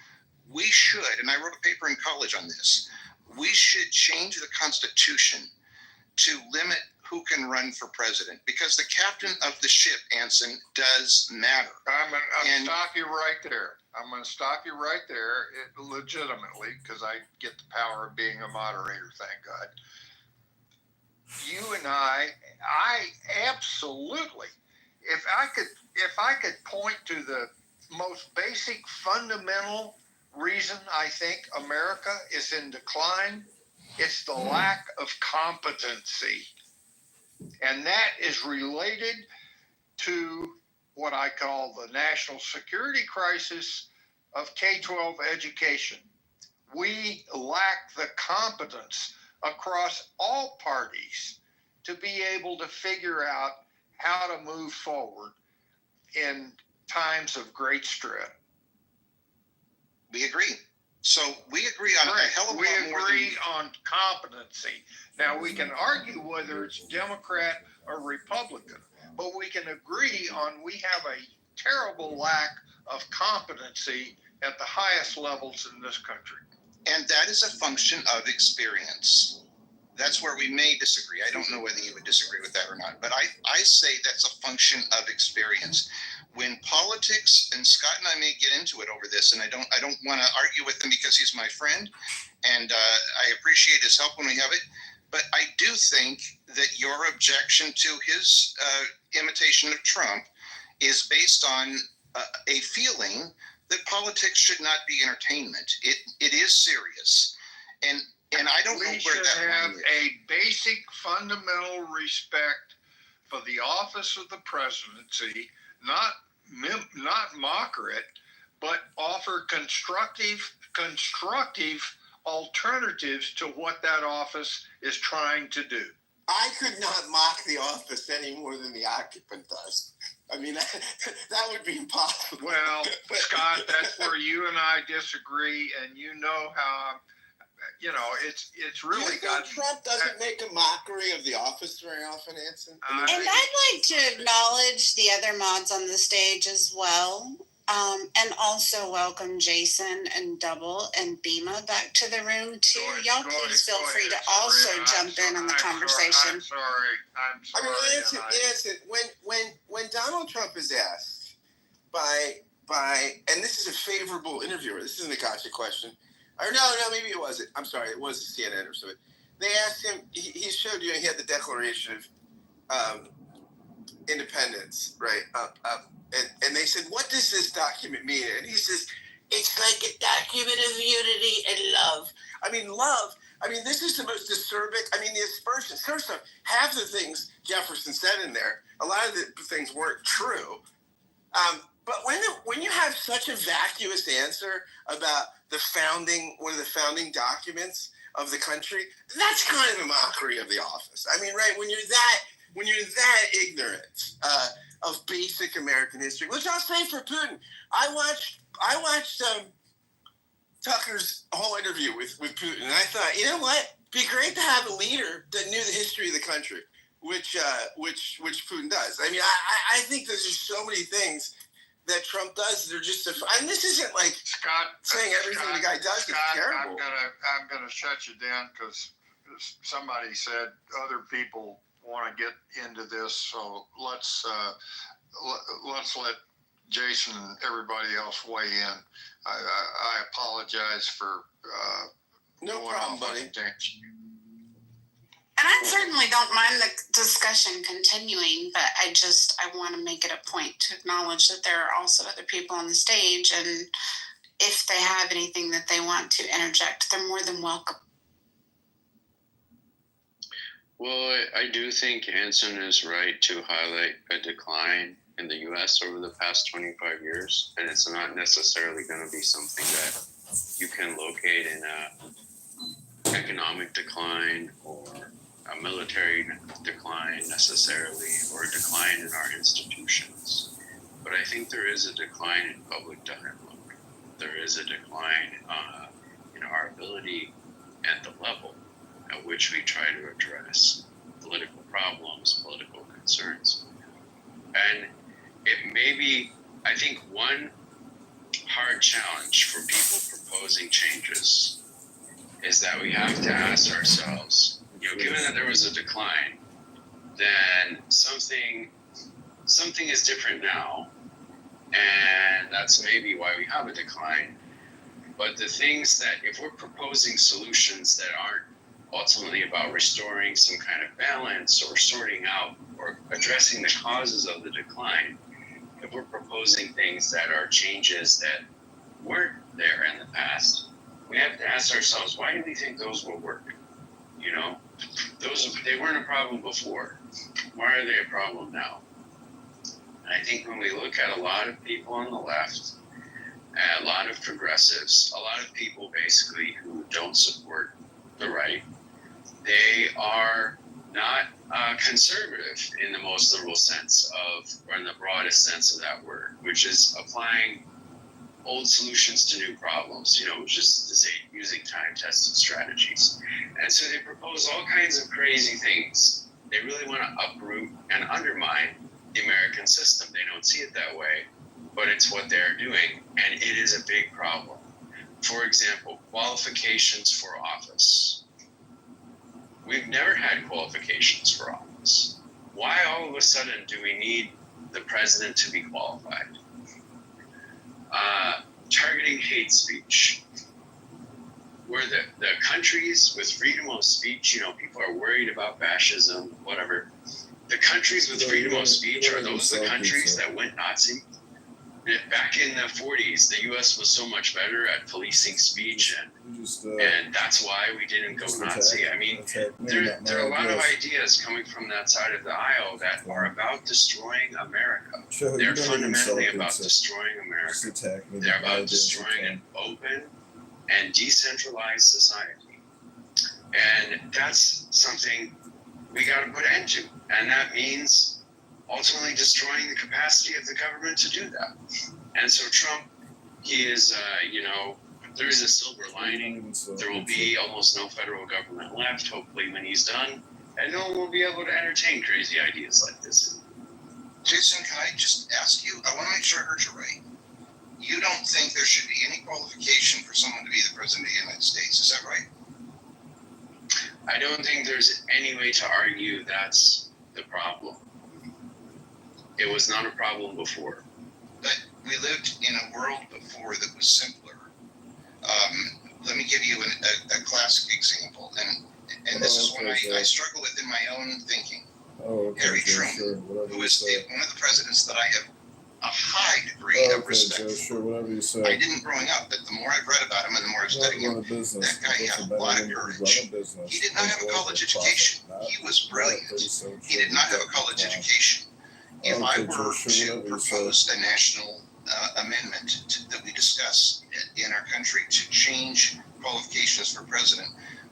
we should, and I wrote a paper in college on this, we should change the Constitution to limit who can run for president, because the captain of the ship, Anson, does matter. I'll stop you right there. I'm going to stop you right there, legitimately, because I get the power of being a moderator, thank God. You and I absolutely, if I could point to the most basic fundamental reason I think America is in decline, it's the lack of competency. And that is related to what I call the national security crisis of K-12 education. We lack the competence across all parties to be able to figure out how to move forward in times of great stress. We agree. So we agree on a hell of a lot more. We agree on competency. Now, we can argue whether it's Democrat or Republican, but we can agree on we have a terrible lack of competency at the highest levels in this country. And that is a function of experience. That's where we may disagree. I don't know whether you would disagree with that or not, but I say that's a function of experience. When politics, and Scott and I may get into it over this, and I don't want to argue with him because he's my friend, and I appreciate his help when we have it, but I do think that your objection to his imitation of Trump is based on a feeling that politics should not be entertainment. It is serious, and I don't know where that We should have a basic fundamental respect for the office of the presidency, not mocker it, but offer constructive alternatives to what that office is trying to do. I could not mock the office any more than the occupant does. I mean, that would be impossible. Well, Scott, that's where you and I disagree, and you know how it's really you think Trump doesn't make a mockery of the office very often, Anson? And I'd like to acknowledge the other mods on the stage as well. And also welcome Jason and Double and Bima back to the room too. Y'all please feel free to also jump in on the conversation. I'm sorry. I mean, Anson, when Donald Trump is asked by, and this is a favorable interviewer, this isn't a gotcha question. Or no, maybe it wasn't. I'm sorry, it was CNN or something. They asked him, he showed you, he had the Declaration of Independence, right? And they said, what does this document mean? And he says, it's like a document of unity and love. I mean, love. I mean, this is the most acerbic. I mean, the aspersions. First off, half the things Jefferson said in there, a lot of the things weren't true. But when you have such a vacuous answer about one of the founding documents of the country, that's kind of a mockery of the office. I mean, right? When you're that ignorant of basic American history, which I'll say for Putin, I watched Tucker's whole interview with Putin, and I thought, you know what? It'd be great to have a leader that knew the history of the country, which Putin does. I mean, I think there's just so many things that Trump does. They're just, and this isn't like Scott saying everything the guy does is terrible. I'm gonna shut you down because somebody said other people want to get into this, so let's let Jason and everybody else weigh in. I apologize for no problem, buddy. And I certainly don't mind the discussion continuing, but I want to make it a point to acknowledge that there are also other people on the stage, and if they have anything that they want to interject, they're more than welcome. Well, I do think Anson is right to highlight a decline in the U.S. over the past 25 years, and it's not necessarily going to be something that you can locate in a economic decline or a military decline necessarily, or a decline in our institutions. But I think there is a decline in public dialogue. There is a decline in our ability at the level at which we try to address political problems, political concerns. And it may be, I think, one hard challenge for people proposing changes is that we have to ask ourselves, given that there was a decline, then something is different now and that's maybe why we have a decline. But the things that, if we're proposing solutions that aren't ultimately about restoring some kind of balance or sorting out or addressing the causes of the decline, if we're proposing things that are changes that weren't there in the past, we have to ask ourselves, why do we think those will work? You know, they weren't a problem before. Why are they a problem now? And I think when we look at a lot of people on the left, a lot of progressives, a lot of people basically who don't support the right, they are not conservative in the most liberal sense of, or in the broadest sense of that word, which is applying old solutions to new problems, you know, which is to say using time-tested strategies. And so they propose all kinds of crazy things. They really want to uproot and undermine the American system. They don't see it that way, but it's what they're doing, and it is a big problem. For example, qualifications for office. We've never had qualifications for office. Why all of a sudden do we need the president to be qualified? Targeting hate speech. Where the countries with freedom of speech, you know, people are worried about fascism, whatever. The countries with freedom of speech, are those the countries that went Nazi? Back in the 40s, the U.S. was so much better at policing speech, and that's why we didn't go Nazi. I mean, there are a lot of ideas coming from that side of the aisle that are about destroying America. They're fundamentally about destroying America. They're about destroying an open and decentralized society. And that's something we got to put an end to. And that means ultimately destroying the capacity of the government to do that. And so Trump, he is, you know, there is a silver lining. There will be almost no federal government left, hopefully, when he's done. And no one will be able to entertain crazy ideas like this. Jason, can I just ask you? I want to make sure I heard you right. You don't think there should be any qualification for someone to be the president of the United States, is that right? I don't think there's any way to argue that's the problem. It was not a problem before. But we lived in a world before that was simpler. Let me give you a classic example, and this is one I struggle with in my own thinking. Harry Truman, who is one of the presidents that I have a high degree of respect for. I didn't growing up, but the more I've read about him and the more I've studied him, that guy had a lot of courage. He did not have a college education. He was brilliant. He did not have a college education. If I were to propose a national amendment that we discuss in our country to change qualifications for president,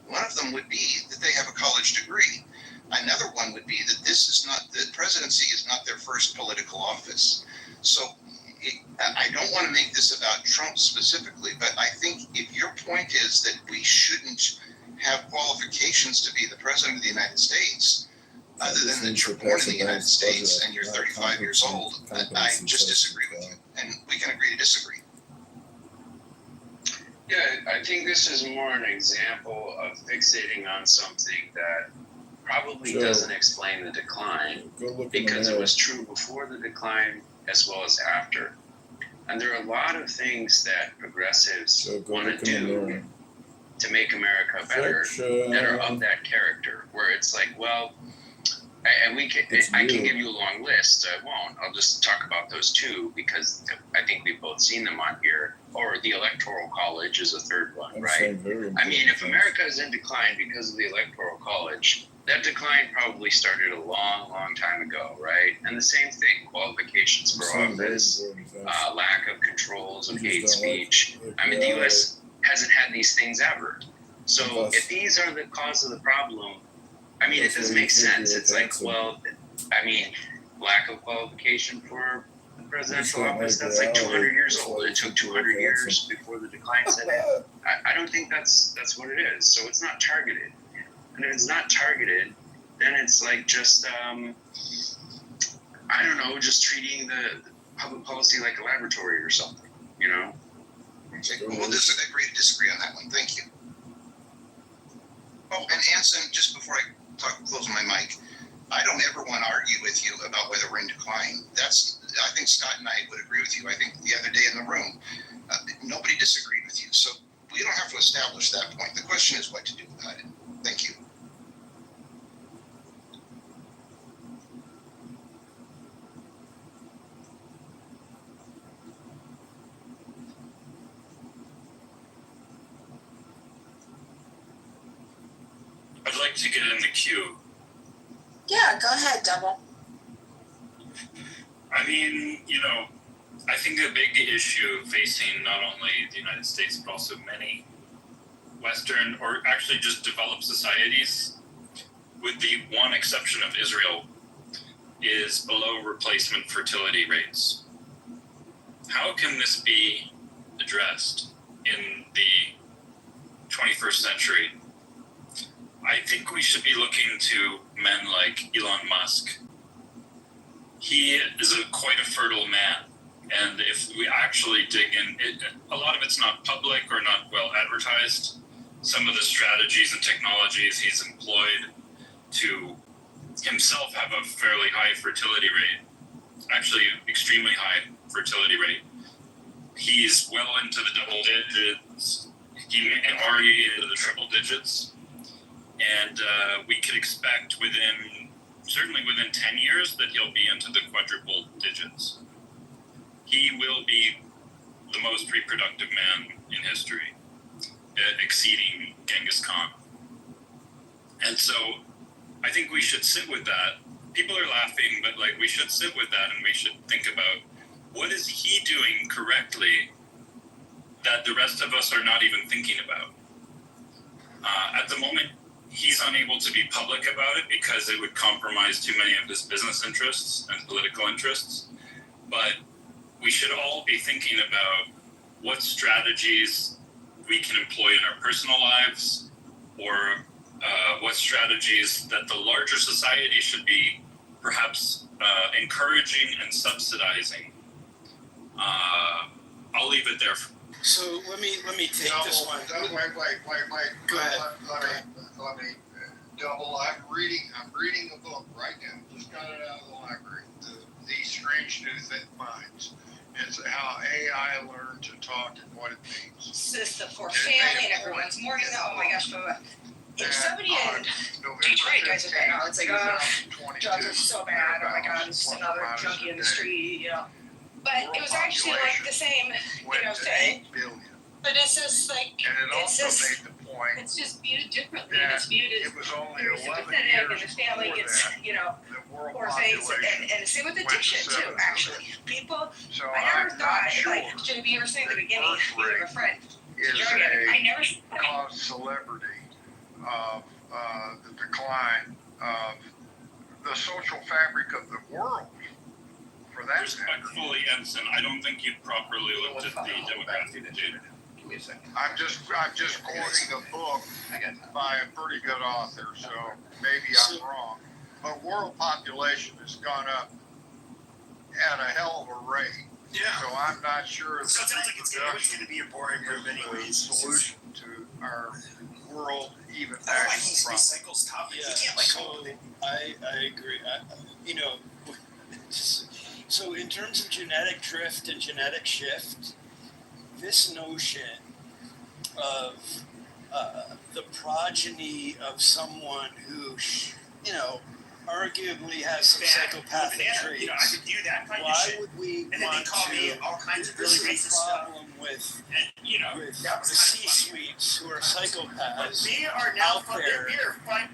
one of them would be that they have a college degree. Another one would be that the presidency is not their first political office. So I don't want to make this about Trump specifically, but I think if your point is that we shouldn't have qualifications to be the president of the United States, other than that you're born in the United States and you're 35 years old, I just disagree with you. And we can agree to disagree. Yeah, I think this is more an example of fixating on something that probably doesn't explain the decline, because it was true before the decline as well as after. And there are a lot of things that progressives want to do to make America better that are of that character, where it's like, well, and I can give you a long list. I won't. I'll just talk about those two because I think we've both seen them on here. Or the Electoral College is a third one, right? I mean, if America is in decline because of the Electoral College, that decline probably started a long, long time ago, right? And the same thing, qualifications for office, lack of controls of hate speech. I mean, the U.S. hasn't had these things ever. So if these are the cause of the problem, I mean, it doesn't make sense. It's like, well, I mean, lack of qualification for the presidential office, that's like 200 years old. It took 200 years before the decline set in. I don't think that's what it is. So it's not targeted. And if it's not targeted, then it's like just, I don't know, just treating the public policy like a laboratory or something, you know? Okay, we'll just agree to disagree on that one. Thank you. Oh, and Anson, just before I close my mic, I don't ever want to argue with you about whether we're in decline. That's I think Scott and I would agree with you. I think the other day in the room, nobody disagreed with you. So we don't have to establish that point. The question is what to do about it. Thank you. I'd like to get in the queue. Yeah, go ahead, Double. I mean, you know, I think a big issue facing not only the United States but also many Western or actually just developed societies, with the one exception of Israel, is below replacement fertility rates. How can this be addressed in the 21st century? I think we should be looking to men like Elon Musk. He is quite a fertile man. And if we actually dig in, a lot of it's not public or not well advertised. Some of the strategies and technologies he's employed to himself have a fairly high fertility rate, actually extremely high fertility rate. He's well into the double digits. He already into the triple digits. And we could expect certainly within 10 years that he'll be into the quadruple digits. He will be the most reproductive man in history, exceeding Genghis Khan. And so I think we should sit with that. People are laughing, but like we should sit with that and we should think about what is he doing correctly that the rest of us are not even thinking about. At the moment, he's unable to be public about it because it would compromise too many of his business interests and political interests. But we should all be thinking about what strategies we can employ in our personal lives, or what strategies that the larger society should be perhaps encouraging and subsidizing. I'll leave it there. So let me take this one. Wait. Go ahead. Let me Double. I'm reading a book right now. Just got it out of the library. These Strange New Minds. It's how AI learned to talk and what it means. It's the for family and everyone's mourning. Oh my gosh, somebody in Detroit guys are saying, oh, it's like, oh, drugs are so bad. Oh my God, it's just another junkie in the street, you know. But it was actually like the same, thing. But it's just like, and it also made the point. It's just viewed differently. It's viewed as it was only 11 sympathetic, years and the family gets, poor things, and same with addiction too. Actually, people. So I never thought, like JB, you were saying at the beginning, you have a friend. Is drug addict. I never caused celebrity of the decline of the social fabric of the world. For that respectfully, Ensign, I don't think you properly looked at the demographic data. Give me a second. I'm just quoting a book by a pretty good author, so maybe I'm wrong. But world population has gone up at a hell of a rate. Yeah. So I'm not sure. So it sounds like it's going to be a boring group anyways. Solution to our world even national problem. Recycles topics. Yeah. You can't so I agree. So in terms of genetic drift and genetic shift, this notion of the progeny of someone who, arguably has some psychopathic traits. I could do that kind of shit. Why would we and want they call to? me all kinds of really racist stuff. Problem with with the C-suites who are psychopaths but they are now out there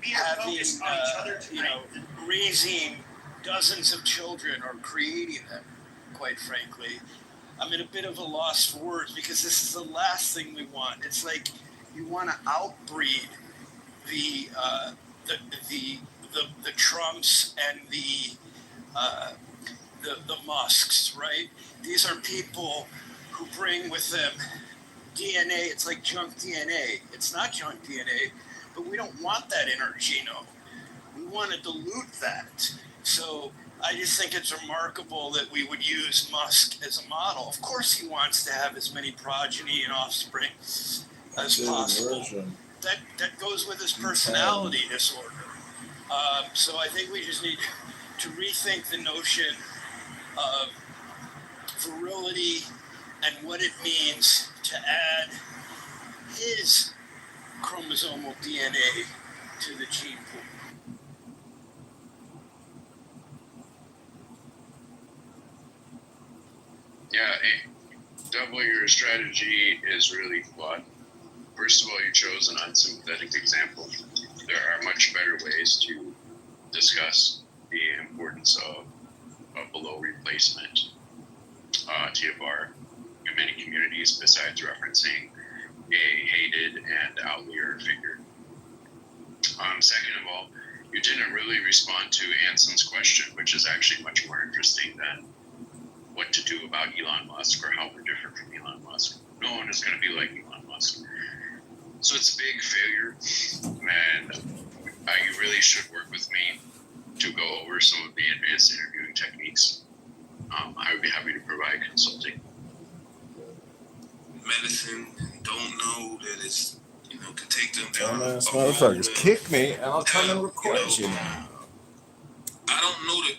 having, focused on each other tonight. Raising dozens of children or creating them, quite frankly. I'm in a bit of a loss for words because this is the last thing we want. It's like you want to outbreed the Trumps and the Musks, right? These are people who bring with them DNA. It's like junk DNA. It's not junk DNA, but we don't want that in our genome. We want to dilute that. So I just think it's remarkable that we would use Musk as a model. Of course, he wants to have as many progeny and offspring as possible. That goes with his personality disorder. So I think we just need to rethink the notion of virility and what it means to add his chromosomal DNA to the gene pool. Yeah, double your strategy is really flawed. First of all, you chose an unsympathetic example. There are much better ways to discuss the importance of a below replacement TFR in many communities, besides referencing a hated and outlier figure. Second of all, you didn't really respond to Anson's question, which is actually much more interesting than what to do about Elon Musk or how we're different from Elon Musk. No one is going to be like Elon Musk. So it's a big failure, and you really should work with me to go over some of the advanced interviewing techniques. I would be happy to provide consulting. Medicine don't know that it's, can take them down. Dumbass motherfuckers kick me and I'll come and record you now. I don't know the